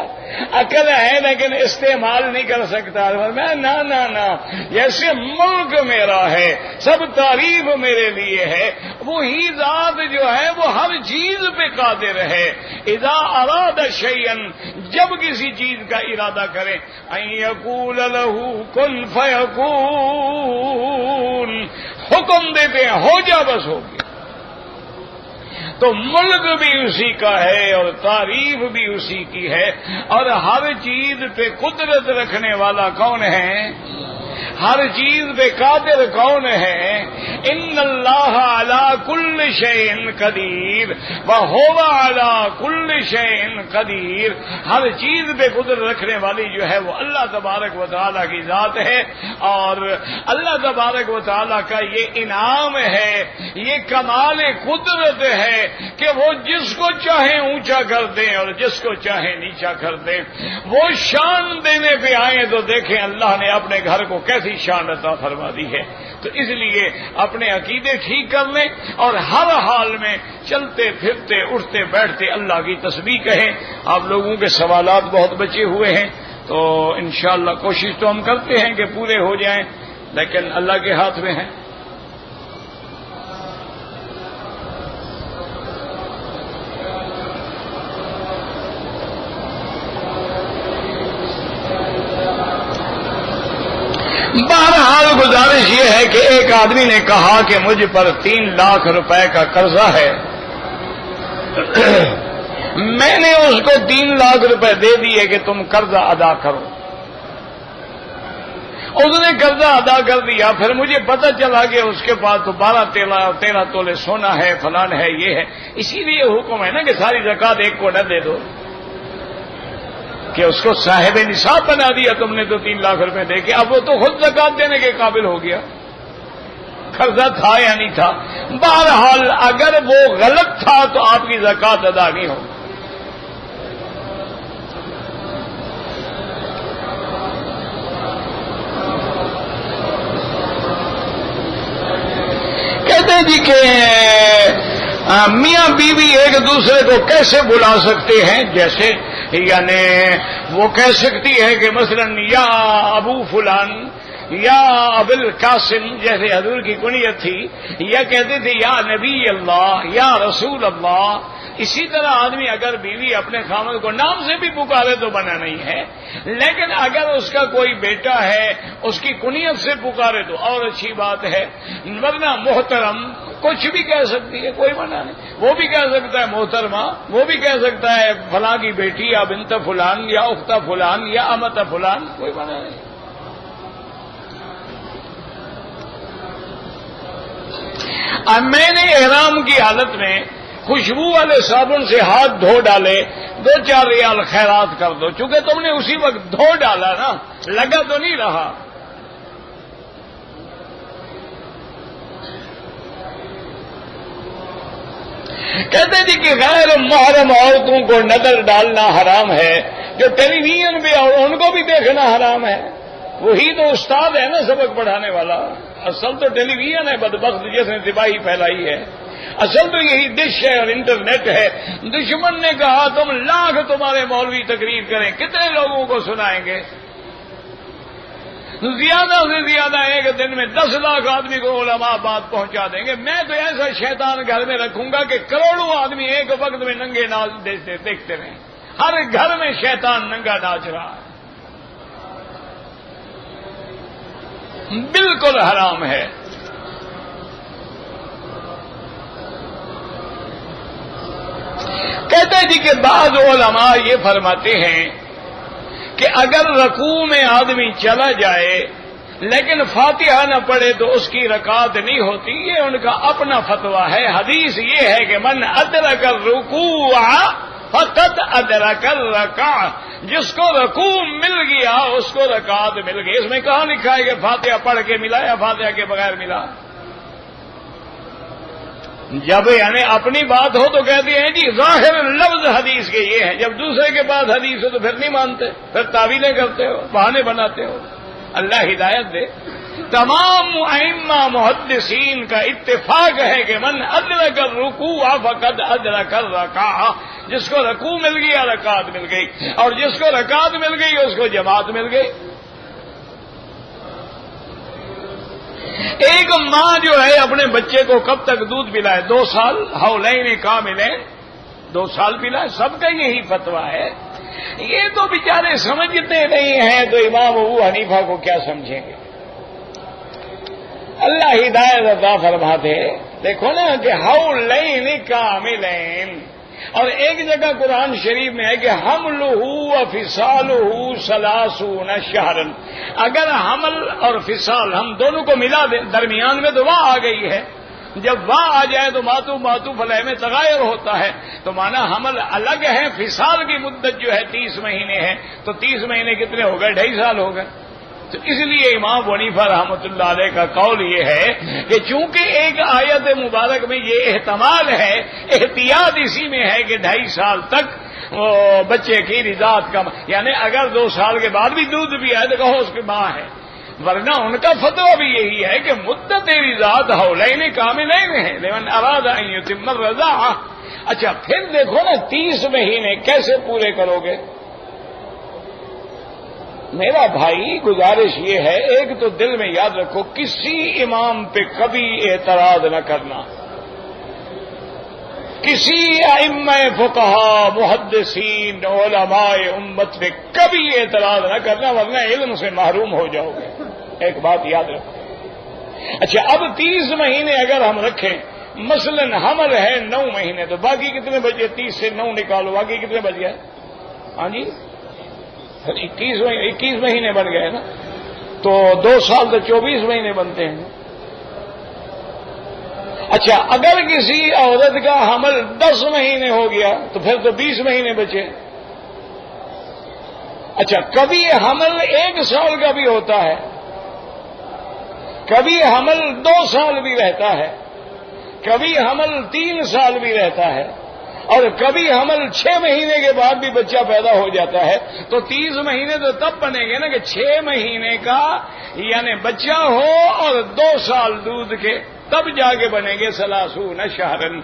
عقل ہے لیکن استعمال نہیں کر سکتا۔ میں نہ جیسے ملک میرا ہے، سب تعریف میرے لیے ہے، وہی ذات جو ہے وہ ہر چیز پہ قادر ہے۔ اذا اراد شیئا، جب کسی چیز کا ارادہ کرے، ان یقول له کن فیکون، حکم دیتے ہیں ہو جا بس ہو گیا۔ تو ملک بھی اسی کا ہے اور تعریف بھی اسی کی ہے، اور ہر چیز پہ قدرت رکھنے والا کون ہے؟ ہر چیز پہ قادر کون ہے؟ ان اللہ علی کل شیء قدیر وہو علی کل شیء قدیر. ہر چیز پہ قدرت رکھنے والی جو ہے وہ اللہ تبارک و تعالیٰ کی ذات ہے. اور اللہ تبارک و تعالیٰ کا یہ انعام ہے, یہ کمال قدرت ہے کہ وہ جس کو چاہے اونچا کر دیں اور جس کو چاہے نیچا کر دیں. وہ شان دینے پہ آئے تو دیکھیں اللہ نے اپنے گھر کو کیسی شان عطا فرما دی ہے. تو اس لیے اپنے عقیدے ٹھیک کر لیں اور ہر حال میں چلتے پھرتے اٹھتے بیٹھتے اللہ کی تسبیح کہیں. آپ لوگوں کے سوالات بہت بچے ہوئے ہیں تو انشاءاللہ کوشش تو ہم کرتے ہیں کہ پورے ہو جائیں, لیکن اللہ کے ہاتھ میں ہے. بہرحال گزارش یہ ہے کہ ایک آدمی نے کہا کہ مجھ پر 3 لاکھ روپے کا قرضہ ہے. میں نے اس کو 3 لاکھ روپے دے دیے کہ تم قرضہ ادا کرو. اس نے قرضہ ادا کر دیا. پھر مجھے پتہ چلا کہ اس کے پاس تو 12-13 تولے سونا ہے, فلان ہے, یہ ہے. اسی لیے حکم ہے نا کہ ساری زکات ایک کو نہ دے دو, کہ اس کو صاحب نصاب بنا دیا تم نے تو 3 لاکھ روپے دے کے. اب وہ تو خود زکات دینے کے قابل ہو گیا, قرضہ تھا یا نہیں تھا. بہرحال اگر وہ غلط تھا تو آپ کی زکات ادا نہیں ہو. کہتے ہیں جی کہ میاں بیوی ایک دوسرے کو کیسے بلا سکتے ہیں, جیسے یعنی وہ کہہ سکتی ہے کہ مثلا یا ابو فلان یا ابل قاسم جیسے حضور کی کنیت تھی, یا کہتے تھے یا نبی اللہ یا رسول اللہ. اسی طرح آدمی اگر بیوی اپنے خاوند کو نام سے بھی پکارے تو منع نہیں ہے, لیکن اگر اس کا کوئی بیٹا ہے اس کی کنیت سے پکارے تو اور اچھی بات ہے. ورنہ محترم کچھ بھی کہہ سکتی ہے, کوئی منع نہیں. وہ بھی کہہ سکتا ہے محترمہ, وہ بھی کہہ سکتا ہے فلاں کی بیٹی یا بنت فلان یا اخت فلان یا امت فلان, کوئی منع نہیں. اب میں نے احرام کی حالت میں خوشبو والے صابن سے ہاتھ دھو ڈالے, 2-4 ریال خیرات کر دو. چونکہ تم نے اسی وقت دھو ڈالا نا, لگا تو نہیں رہا. کہتے تھے کہ غیر محرم عورتوں کو نظر ڈالنا حرام ہے, جو ٹیلی ویژن پہ اور ان کو بھی دیکھنا حرام ہے. وہی تو استاد ہے نا سبق پڑھانے والا. اصل تو ٹیلی ویژن ہے بدبخت جس نے تباہی پھیلائی ہے. اصل تو یہی ڈش ہے اور انٹرنیٹ ہے. دشمن نے کہا تم لاکھ تمہارے مولوی تقریر کریں, کتنے لوگوں کو سنائیں گے؟ زیادہ سے زیادہ ایک دن میں 10 لاکھ آدمی کو علماء بات پہنچا دیں گے. میں تو ایسا شیطان گھر میں رکھوں گا کہ کروڑوں آدمی ایک وقت میں ننگے ناچ دیکھتے رہیں. ہر گھر میں شیطان ننگا ناچ رہا ہے. بالکل حرام ہے. کہتے جی کہ بعض علماء یہ فرماتے ہیں کہ اگر رکوع میں آدمی چلا جائے لیکن فاتحہ نہ پڑھے تو اس کی رکعت نہیں ہوتی. یہ ان کا اپنا فتویٰ ہے. حدیث یہ ہے کہ من ادرک الرکوع فقط ادرک الرکعہ, جس کو رکوع مل گیا اس کو رکعت مل گئی. اس میں کہاں لکھا ہے کہ فاتحہ پڑھ کے ملا یا فاتحہ کے بغیر ملا؟ جب یعنی اپنی بات ہو تو کہتے ہیں جی ظاہر لفظ حدیث کے یہ ہے, جب دوسرے کے بعد حدیث ہو تو پھر نہیں مانتے, پھر تعویلیں کرتے ہو, بہانے بناتے ہو. اللہ ہدایت دے. تمام ائمہ محدثین کا اتفاق ہے کہ من ادرک الرکوع فقد ادرک الرکعہ, جس کو رکوع مل گیا رکعت مل گئی, اور جس کو رکعت مل گئی اس کو جماعت مل گئی. ایک ماں جو ہے اپنے بچے کو کب تک دودھ پلائے؟ 2 سال, حولین کاملین, 2 سال پلائے. سب کا یہی فتویٰ ہے. یہ تو بیچارے سمجھتے نہیں ہیں تو امام ابو حنیفہ کو کیا سمجھیں گے؟ اللہ ہدایت عطا فرما دے. دیکھو نا کہ حولین کاملین, اور ایک جگہ قرآن شریف میں ہے کہ حملہ و فصالہ 30 شہرا. اگر حمل اور فصال ہم دونوں کو ملا دیں درمیان میں تو وہاں آ گئی ہے. جب وہاں آ جائے تو معطوف علیہ میں تغیر ہوتا ہے، تو مانا حمل الگ ہے، فصال کی مدت جو ہے 30 مہینے ہے، تو 30 مہینے کتنے ہو گئے؟ 2.5 سال ہو گئے۔ تو اس لیے امام ابو حنیفہ رحمۃ اللہ علیہ کا قول یہ ہے کہ چونکہ ایک آیت مبارک میں یہ احتمال ہے، احتیاط اسی میں ہے کہ 2.5 سال تک وہ بچے کی رضاعت کا، یعنی اگر 2 سال کے بعد بھی دودھ بھی آئے تو کہو اس کی ماں ہے، ورنہ ان کا فتویٰ بھی یہی ہے کہ مدت رضاعت حولین کاملین ہے، لمن اراد ان یتم الرضاعہ۔ اچھا پھر دیکھو نا 30 مہینے کیسے پورے کرو گے؟ میرا بھائی گزارش یہ ہے، ایک تو دل میں یاد رکھو کسی امام پہ کبھی اعتراض نہ کرنا، کسی ائمہ فقہا محدثین علماء امت پہ کبھی اعتراض نہ کرنا، ورنہ علم سے محروم ہو جاؤ گے، ایک بات یاد رکھو۔ اچھا اب 30 مہینے اگر ہم رکھیں، مثلا حمل ہے 9 مہینے، تو باقی کتنے بچے؟ 30 سے 9 نکالو، باقی کتنے بچ گئے؟ ہاں جی 21 مہینے بن گئے نا، تو 2 سال تو 24 مہینے بنتے ہیں۔ اچھا اگر کسی عورت کا حمل 10 مہینے ہو گیا تو پھر تو 20 مہینے بچے۔ اچھا کبھی حمل 1 سال کا بھی ہوتا ہے، کبھی حمل 2 سال بھی رہتا ہے، کبھی حمل 3 سال بھی رہتا ہے، اور کبھی حمل 6 مہینے کے بعد بھی بچہ پیدا ہو جاتا ہے۔ تو 30 مہینے تو تب بنے گے نا کہ 6 مہینے کا یعنی بچہ ہو اور 2 سال دودھ کے، تب جا کے بنیں گے 30 شہرن۔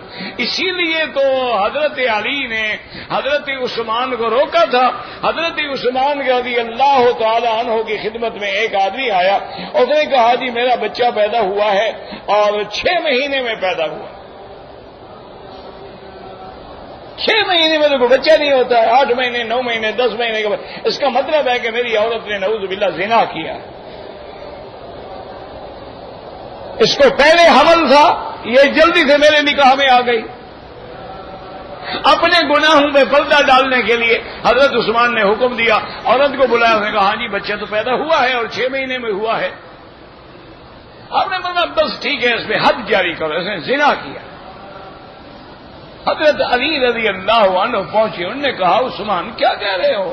اسی لیے تو حضرت علی نے حضرت عثمان کو روکا تھا۔ حضرت عثمان رضی اللہ تعالی عنہ کی خدمت میں ایک آدمی آیا، اس نے کہا جی میرا بچہ پیدا ہوا ہے اور 6 مہینے میں پیدا ہوا۔ 6 مہینے میں تو کوئی بچہ نہیں ہوتا ہے، 8 مہینے 9 مہینے 10 مہینے کے بعد، اس کا مطلب ہے کہ میری عورت نے نعوذ باللہ زنا کیا۔ اس کو پہلے حمل تھا، یہ جلدی سے میرے نکاح میں آ گئی۔ اپنے گناہوں میں پردہ ڈالنے کے لیے حضرت عثمان نے حکم دیا، عورت کو بلایا، اس نے کہا ہاں جی بچہ تو پیدا ہوا ہے اور 6 مہینے میں ہوا ہے۔ آپ نے بولا بس ٹھیک ہے اس پہ حد جاری کرو، اس نے زنا کیا۔ حضرت علی رضی اللہ عنہ پہنچے، انہوں نے کہا عثمان کیا کہہ رہے ہو؟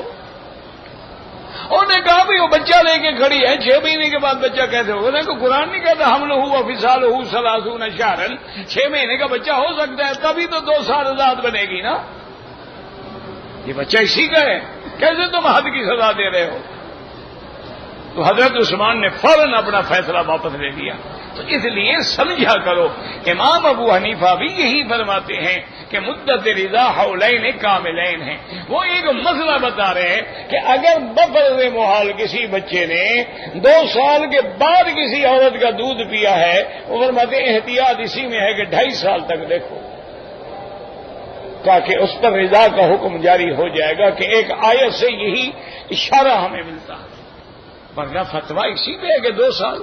انہوں نے کہا بھی وہ بچہ لے کے کھڑی ہے، 6 مہینے کے بعد بچہ کیسے ہوگا؟ انہوں نے قرآن نہیں کہتا حملہ ہوا فصال ہو 30 شہرن، 6 مہینے کا بچہ ہو سکتا ہے، تبھی تو 2 سال آزاد بنے گی نا۔ یہ بچہ اسی کا ہے، کیسے تم حد کی سزا دے رہے ہو؟ تو حضرت عثمان نے فوراً اپنا فیصلہ واپس لے لیا۔ تو اس لیے سمجھا کرو، امام ابو حنیفہ بھی یہی فرماتے ہیں کہ مدت رضا حولین کاملین ہے۔ وہ ایک مسئلہ بتا رہے ہیں کہ اگر بفرض محال کسی بچے نے 2 سال کے بعد کسی عورت کا دودھ پیا ہے، وہ فرماتے ہیں احتیاط اسی میں ہے کہ 2.5 سال تک دیکھو، تاکہ اس پر رضا کا حکم جاری ہو جائے گا، کہ ایک آیت سے یہی اشارہ ہمیں ملتا ہے، ورنہ فتویٰ اسی پہ ہے کہ 2 سال۔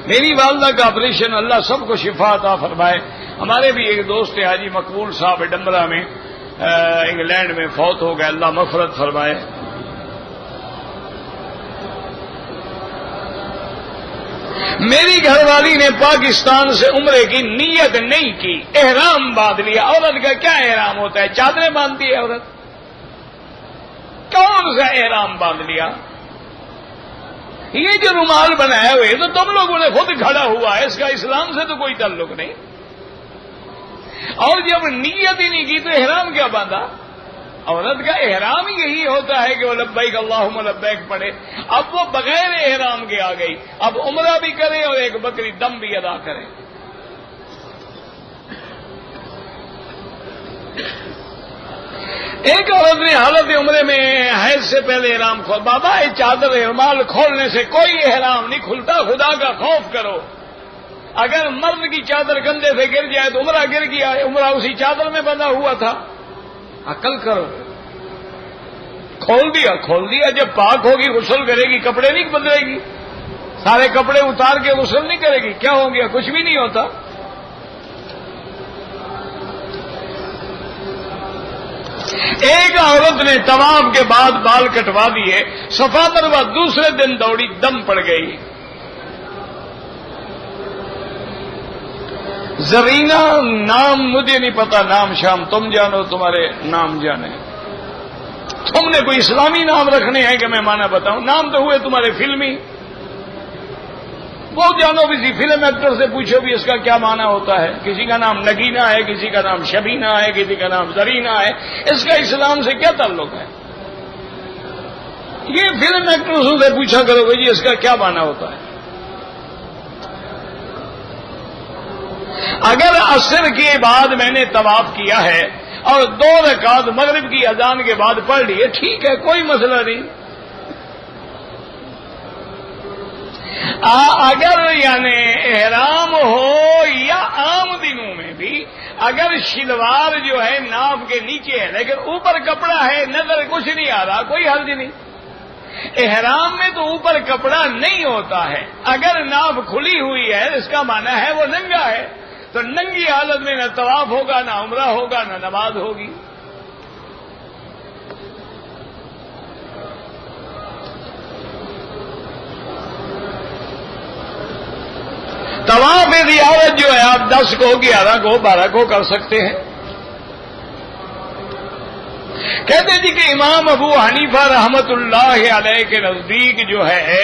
میری والدہ کا آپریشن اللہ سب کو شفا عطا فرمائے۔ ہمارے بھی ایک دوست ہے حاجی مقبول صاحب ڈمرا میں انگلینڈ میں فوت ہو گئے، اللہ مغفرت فرمائے۔ میری گھر والی نے پاکستان سے عمرے کی نیت نہیں کی، احرام باندھ لیا۔ عورت کا کیا احرام ہوتا ہے؟ چادریں باندھتی ہے عورت، کون سا احرام باندھ لیا؟ یہ جو رومال بنائے ہوئے تو تم لوگوں نے خود کھڑا ہوا ہے، اس کا اسلام سے تو کوئی تعلق نہیں۔ اور جب نیت ہی نہیں کی تو احرام کیا باندھا؟ عورت کا احرام یہی ہوتا ہے کہ وہ لبیک اللہم لبیک پڑھے۔ اب وہ بغیر احرام کے آ گئی، اب عمرہ بھی کرے اور ایک بکری دم بھی ادا کرے۔ ایک عورت نے حالت عمرے میں حیض سے پہلے احرام کھول، بابا یہ چادر رومال کھولنے سے کوئی احرام نہیں کھلتا، خدا کا خوف کرو۔ اگر مرد کی چادر گندے سے گر جائے تو عمرہ گر گیا، عمرہ اسی چادر میں بندھا ہوا تھا، عقل کرو۔ کھول دیا، جب پاک ہوگی غسل کرے گی، کپڑے نہیں بدلے گی، سارے کپڑے اتار کے غسل نہیں کرے گی، کیا ہو گیا؟ کچھ بھی نہیں ہوتا۔ ایک عورت نے طواف کے بعد بال کٹوا دیے، صفا مروا دوسرے دن دوڑی، دم پڑ گئی۔ زرینہ نام مجھے نہیں پتا، نام شام تم جانو، تمہارے نام جانے۔ تم نے کوئی اسلامی نام رکھنے ہیں کہ میں مانا بتاؤں؟ نام تو ہوئے تمہارے فلمی، وہ جانو کسی فلم ایکٹر سے پوچھو بھی اس کا کیا معنی ہوتا ہے۔ کسی کا نام نگینہ ہے، کسی کا نام شبینہ ہے، کسی کا نام زرینہ ہے، اس کا اسلام سے کیا تعلق ہے؟ یہ فلم ایکٹروں سے پوچھا کرو گے جی اس کا کیا معنی ہوتا ہے۔ اگر عصر کے بعد میں نے طواف کیا ہے اور 2 رکعت مغرب کی اذان کے بعد پڑھ لیے، ٹھیک ہے، کوئی مسئلہ نہیں۔ اگر یعنی احرام ہو یا عام دنوں میں بھی اگر شلوار جو ہے ناف کے نیچے ہے لیکن اوپر کپڑا ہے، نظر کچھ نہیں آ رہا، کوئی حرج نہیں۔ احرام میں تو اوپر کپڑا نہیں ہوتا ہے، اگر ناف کھلی ہوئی ہے اس کا معنی ہے وہ ننگا ہے، تو ننگی حالت میں نہ طواف ہوگا، نہ عمرہ ہوگا، نہ نماز ہوگی۔ طواف زیارت جو ہے آپ 10 کو، 11 کو، 12 کو کر سکتے ہیں۔ کہتے جی کہ امام ابو حنیفہ رحمت اللہ علیہ کے نزدیک جو ہے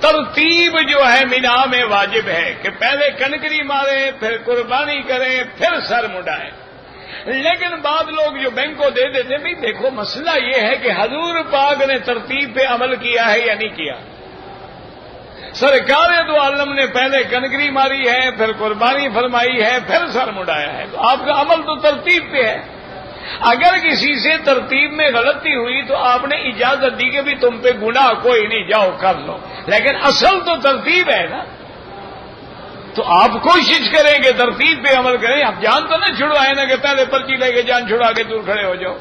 ترتیب جو ہے مینا میں واجب ہے کہ پہلے کنکری مارے، پھر قربانی کریں، پھر سر مڈائیں۔ لیکن بعض لوگ جو بینک کو دے دیتے، بھائی دیکھو مسئلہ یہ ہے کہ حضور پاک نے ترتیب پہ عمل کیا ہے یا نہیں کیا؟ سرکار دو عالم نے پہلے کنکری ماری ہے، پھر قربانی فرمائی ہے، پھر سر مڈایا ہے، تو آپ کا عمل تو ترتیب پہ ہے۔ اگر کسی سے ترتیب میں غلطی ہوئی تو آپ نے اجازت دی کہ بھی تم پہ گناہ کوئی نہیں، جاؤ کر لو، لیکن اصل تو ترتیب ہے نا۔ تو آپ کوشش کریں کہ ترتیب پہ عمل کریں، آپ جان تو نہ چھڑوائیں نا کہ پہلے پرچی لے کے جان چھڑا کے دور کھڑے ہو جاؤ۔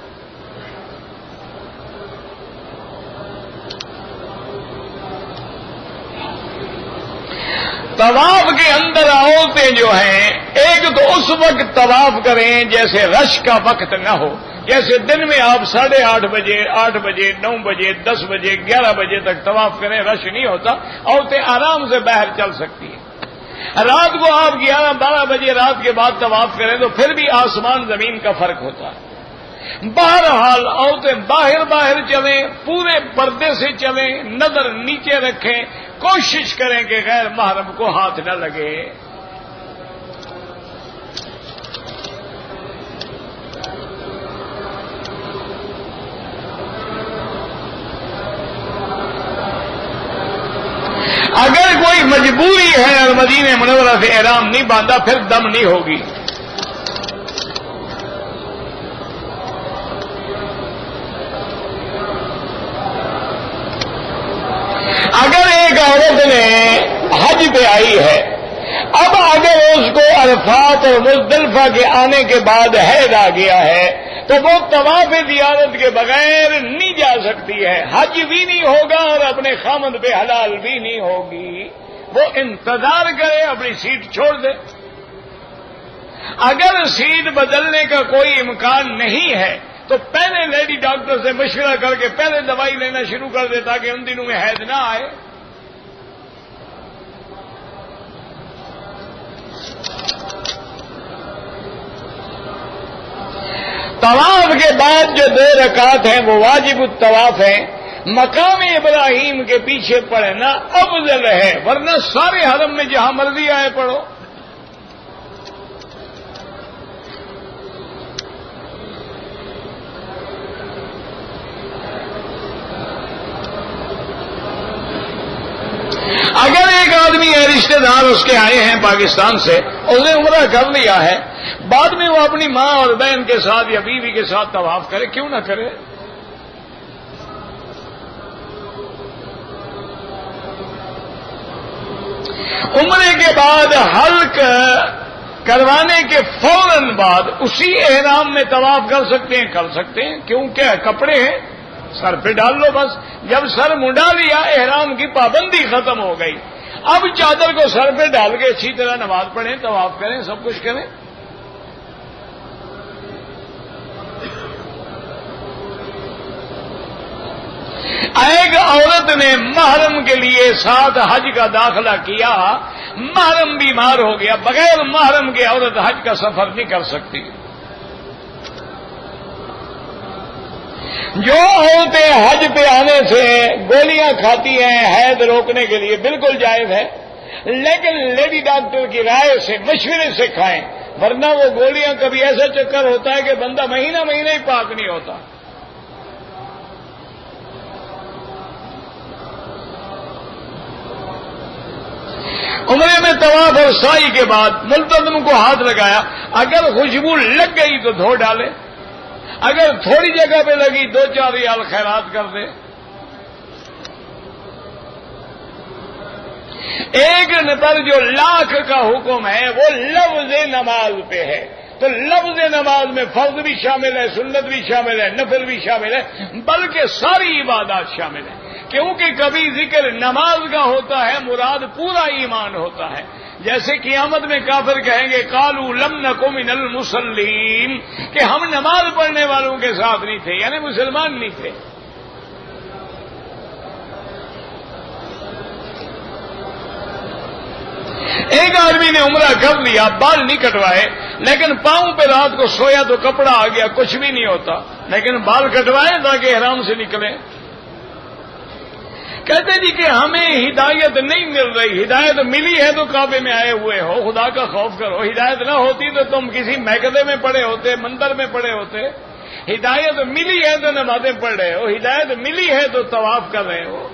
طواف کے اندر عورتیں جو ہیں ایک تو اس وقت طواف کریں جیسے رش کا وقت نہ ہو، جیسے دن میں آپ 8:30 بجے، 8 بجے، 9 بجے، 10 بجے، 11 بجے تک طواف کریں، رش نہیں ہوتا، عورتیں آرام سے باہر چل سکتی ہیں۔ رات کو آپ 11-12 بجے رات کے بعد طواف کریں تو پھر بھی آسمان زمین کا فرق ہوتا ہے۔ بہرحال عورتیں باہر چلیں، پورے پردے سے چلیں، نظر نیچے رکھیں، کوشش کریں کہ غیر محرم کو ہاتھ نہ لگے۔ اگر کوئی مجبوری ہے اور مدینہ منورہ سے احرام نہیں باندھا، پھر دم نہیں ہوگی۔ اگر ایک عورت نے حج پہ آئی ہے، اب اگر اس کو عرفات اور مزدلفہ کے آنے کے بعد حیض آ گیا ہے تو وہ طواف زیارت کے بغیر نہیں جا سکتی ہے، حج بھی نہیں ہوگا اور اپنے خامد پہ حلال بھی نہیں ہوگی، وہ انتظار کرے، اپنی سیٹ چھوڑ دے۔ اگر سیٹ بدلنے کا کوئی امکان نہیں ہے تو پہلے لیڈی ڈاکٹر سے مشورہ کر کے پہلے دوائی لینا شروع کر دے تاکہ ان دنوں میں حیض نہ آئے۔ طواف کے بعد جو 2 رکعت ہیں وہ واجب الطواف ہیں، مقام ابراہیم کے پیچھے پڑھنا افضل ہے، ورنہ سارے حرم میں جہاں مرضی آئے پڑھو۔ اگر ایک آدمی ہے، رشتہ دار اس کے آئے ہیں پاکستان سے، اس نے عمرہ کر لیا ہے، بعد میں وہ اپنی ماں اور بہن کے ساتھ یا بیوی کے ساتھ طواف کرے، کیوں نہ کرے؟ عمرے کے بعد حلق کروانے کے فوراً بعد اسی احرام میں طواف کر سکتے ہیں، کیونکہ کپڑے ہیں، سر پہ ڈال لو بس۔ جب سر منڈا لیا احرام کی پابندی ختم ہو گئی، اب چادر کو سر پہ ڈال کے اچھی طرح نماز پڑھیں، طواف کریں، سب کچھ کریں۔ ایک عورت نے محرم کے لیے ساتھ حج کا داخلہ کیا، محرم بیمار ہو گیا، بغیر محرم کے عورت حج کا سفر نہیں کر سکتی۔ جو عورتیں حج پہ آنے سے گولیاں کھاتی ہیں حید روکنے کے لیے بالکل جائز ہے، لیکن لیڈی ڈاکٹر کی رائے سے مشورے سے کھائیں، ورنہ وہ گولیاں کبھی ایسا چکر ہوتا ہے کہ بندہ مہینہ ہی پاک نہیں ہوتا۔ عمرے میں طواف اور سعی کے بعد ملتزم کو ہاتھ لگایا، اگر خوشبو لگ گئی تو دھو ڈالے، اگر تھوڑی جگہ پہ لگی 2-4 ریال خیرات کر دے۔ ایک پر جو لاکھ کا حکم ہے وہ لفظ نماز پہ ہے، تو لفظ نماز میں فرض بھی شامل ہے، سنت بھی شامل ہے، نفل بھی شامل ہے، بلکہ ساری عبادات شامل ہیں، کیونکہ کبھی ذکر نماز کا ہوتا ہے مراد پورا ایمان ہوتا ہے۔ جیسے قیامت میں کافر کہیں گے قالوا لم نک من المصلین، کہ ہم نماز پڑھنے والوں کے ساتھ نہیں تھے، یعنی مسلمان نہیں تھے۔ ایک آدمی نے عمرہ کر لیا، بال نہیں کٹوائے، لیکن پاؤں پہ رات کو سویا تو کپڑا آ گیا، کچھ بھی نہیں ہوتا، لیکن بال کٹوائے تاکہ احرام سے نکلے۔ کہتے جی کہ ہمیں ہدایت نہیں مل رہی، ہدایت ملی ہے تو کعبے میں آئے ہوئے ہو، خدا کا خوف کرو، ہدایت نہ ہوتی تو تم کسی محکدے میں پڑے ہوتے، مندر میں پڑے ہوتے۔ ہدایت ملی ہے تو نمازیں پڑھ رہے ہو، ہدایت ملی ہے تو طواف کر رہے ہو۔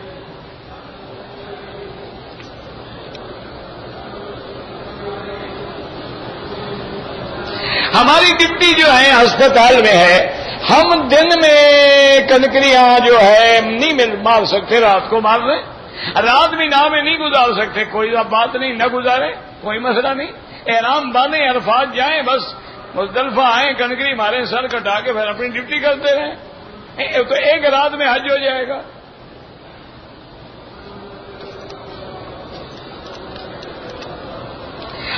ہماری ڈپٹی جو ہے ہسپتال میں ہے، ہم دن میں کنکریاں جو ہے نہیں مار سکتے، رات کو مار رہے، رات بھی نام میں نہیں گزار سکتے، کوئی بات نہیں، نہ گزارے، کوئی مسئلہ نہیں، احرام باندھیں، عرفات جائیں، بس مزدلفہ آئیں، کنکری ماریں، سر کٹا کے پھر اپنی ڈپٹی کرتے رہیں، تو ایک رات میں حج ہو جائے گا۔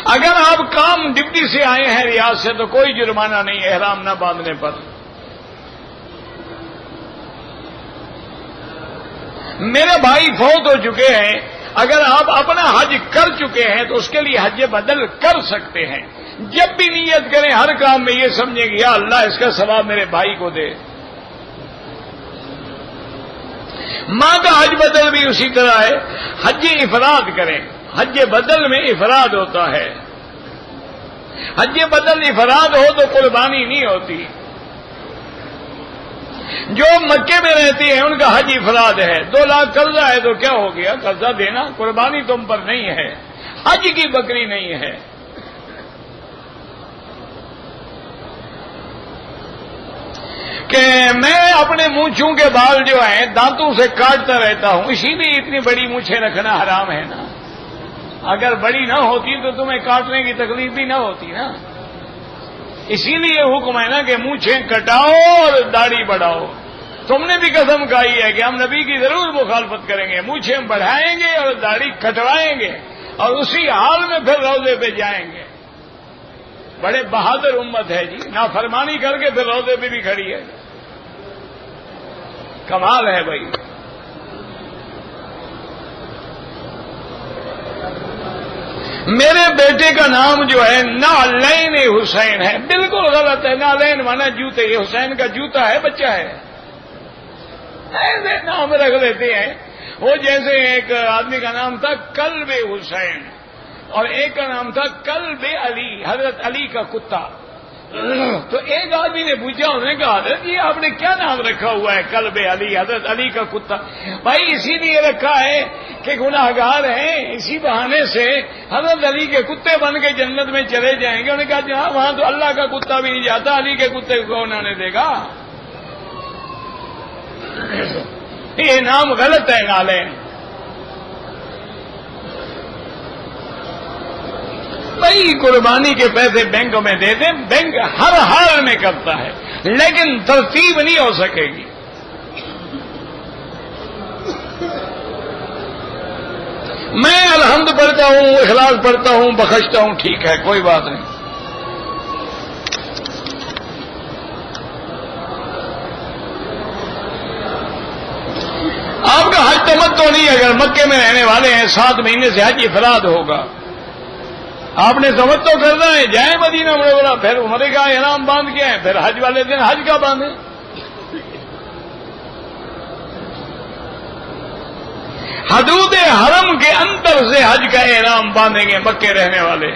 اگر آپ کام ڈپٹی سے آئے ہیں ریاض سے تو کوئی جرمانہ نہیں احرام نہ باندھنے پر۔ میرے بھائی فوت ہو چکے ہیں، اگر آپ اپنا حج کر چکے ہیں تو اس کے لیے حج بدل کر سکتے ہیں۔ جب بھی نیت کریں ہر کام میں یہ سمجھیں کہ یا اللہ اس کا ثواب میرے بھائی کو دے۔ ماں کا حج بدل بھی اسی طرح ہے، حج افراد کریں، حج بدل میں افراد ہوتا ہے، حج بدل افراد ہو تو قربانی نہیں ہوتی۔ جو مکے میں رہتے ہیں ان کا حج افراد ہے، 2 لاکھ قرضہ ہے تو کیا ہو گیا، قرضہ دینا، قربانی تم پر نہیں ہے، حج کی بکری نہیں ہے۔ کہ میں اپنے مونچھوں کے بال جو ہیں دانتوں سے کاٹتا رہتا ہوں، اسی لیے اتنی بڑی مونچھیں رکھنا حرام ہے نا، اگر بڑی نہ ہوتی تو تمہیں کاٹنے کی تکلیف بھی نہ ہوتی نا، اسی لیے حکم ہے نا کہ مونچھیں کٹاؤ اور داڑھی بڑھاؤ۔ تم نے بھی قسم کھائی ہے کہ ہم نبی کی ضرور مخالفت کریں گے، مونچھیں بڑھائیں گے اور داڑھی کٹوائیں گے اور اسی حال میں پھر روضے پہ جائیں گے۔ بڑے بہادر امت ہے جی، نافرمانی کر کے پھر روضے پہ بھی کھڑی ہے، کمال ہے بھائی۔ میرے بیٹے کا نام جو ہے نعلین حسین ہے، بالکل غلط ہے، نعلین مانا جوتے، یہ حسین کا جوتا ہے، بچہ ہے، ایسے نام رکھ لیتے ہیں۔ وہ جیسے ایک آدمی کا نام تھا کلب حسین اور ایک کا نام تھا کلب علی، حضرت علی کا کتا۔ تو ایک آدمی نے پوچھا، انہوں نے کہا حضرت یہ آپ نے کیا نام رکھا ہوا ہے کلب علی، حضرت علی کا کتا؟ بھائی اسی لیے رکھا ہے کہ گناہگار ہیں، اسی بہانے سے حضرت علی کے کتے بن کے جنت میں چلے جائیں گے۔ انہوں نے کہا جہاں وہاں تو اللہ کا کتا بھی نہیں جاتا، علی کے کتے کو کون آنے دے گا؟ یہ نام غلط ہے نعلین۔ بھائی قربانی کے پیسے بینک میں دے دیں، بینک ہر حال میں کرتا ہے، لیکن ترتیب نہیں ہو سکے گی۔ میں الحمد پڑھتا ہوں، اخلاص پڑھتا ہوں، بخشتا ہوں، ٹھیک ہے، کوئی بات نہیں۔ نہیں اگر مکے میں رہنے والے ہیں 7 مہینے سے حج افراد ہوگا. آپ نے تمتع کرنا ہے جائیں مدینہ منورہ, پھر عمرے کا احرام باندھ کے ہیں, پھر حج والے دن حج کا باندھیں. حدود حرم کے اندر سے حج کا احرام باندھیں گے مکے رہنے والے.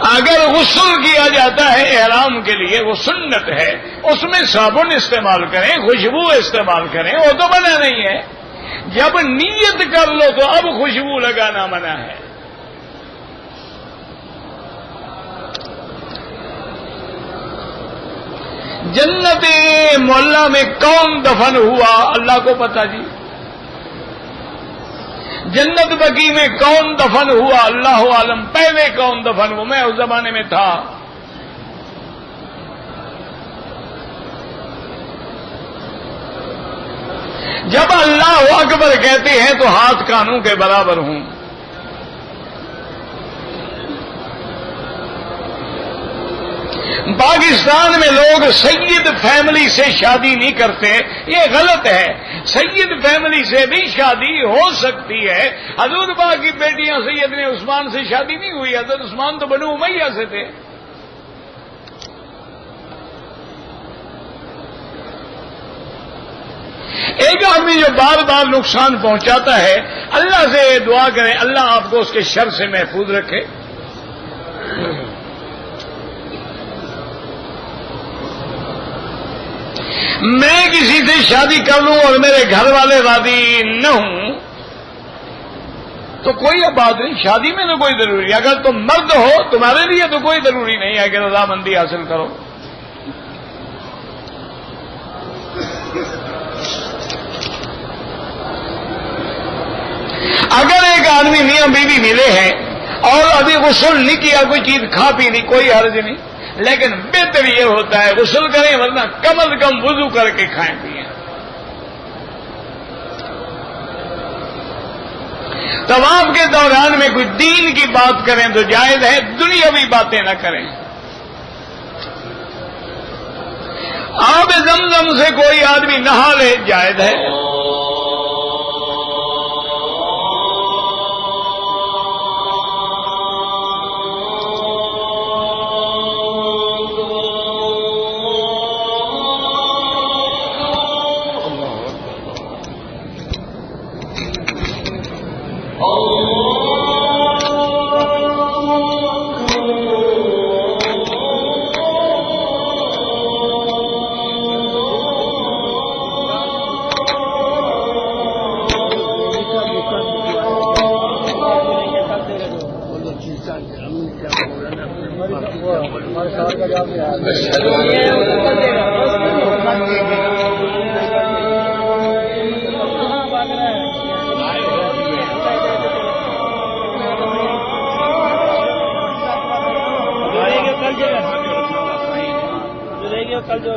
اگر غسل کیا جاتا ہے احرام کے لیے وہ سنت ہے, اس میں صابن استعمال کریں, خوشبو استعمال کریں, وہ تو منع نہیں ہے. جب نیت کر لو تو اب خوشبو لگانا منع ہے. جنت معلیٰ میں کون دفن ہوا اللہ کو پتہ جی. جنت بقیع میں کون دفن ہوا اللہ عالم. پہلے کون دفن ہوا, میں اس زمانے میں تھا. جب اللہ اکبر کہتے ہیں تو ہاتھ کانوں کے برابر ہوں. پاکستان میں لوگ سید فیملی سے شادی نہیں کرتے, یہ غلط ہے. سید فیملی سے بھی شادی ہو سکتی ہے. حضور پاک کی بیٹیاں سیدنا عثمان سے شادی نہیں ہوئی. حضرت عثمان تو بنو امیہ سے تھے. ایک آدمی جو بار بار نقصان پہنچاتا ہے, اللہ سے دعا کریں اللہ آپ کو اس کے شر سے محفوظ رکھے. میں کسی سے شادی کر لوں اور میرے گھر والے راضی نہ ہوں تو کوئی بات نہیں, شادی میں تو کوئی ضروری ہے. اگر تم مرد ہو تمہارے لیے تو کوئی ضروری نہیں ہے کہ رضامندی حاصل کرو. اگر ایک آدمی میاں بیوی ملے ہیں اور ابھی غسل نہیں کیا, کوئی چیز کھا پی نہیں, کوئی حرج نہیں, لیکن بہتر یہ ہوتا ہے غسل کریں ورنہ کم از کم وضو کر کے کھائیں پیئیں. طواف کے دوران میں کوئی دین کی بات کریں تو جائز ہے, دنیاوی باتیں نہ کریں. آب زمزم سے کوئی آدمی نہا لے جائز ہے. کل جو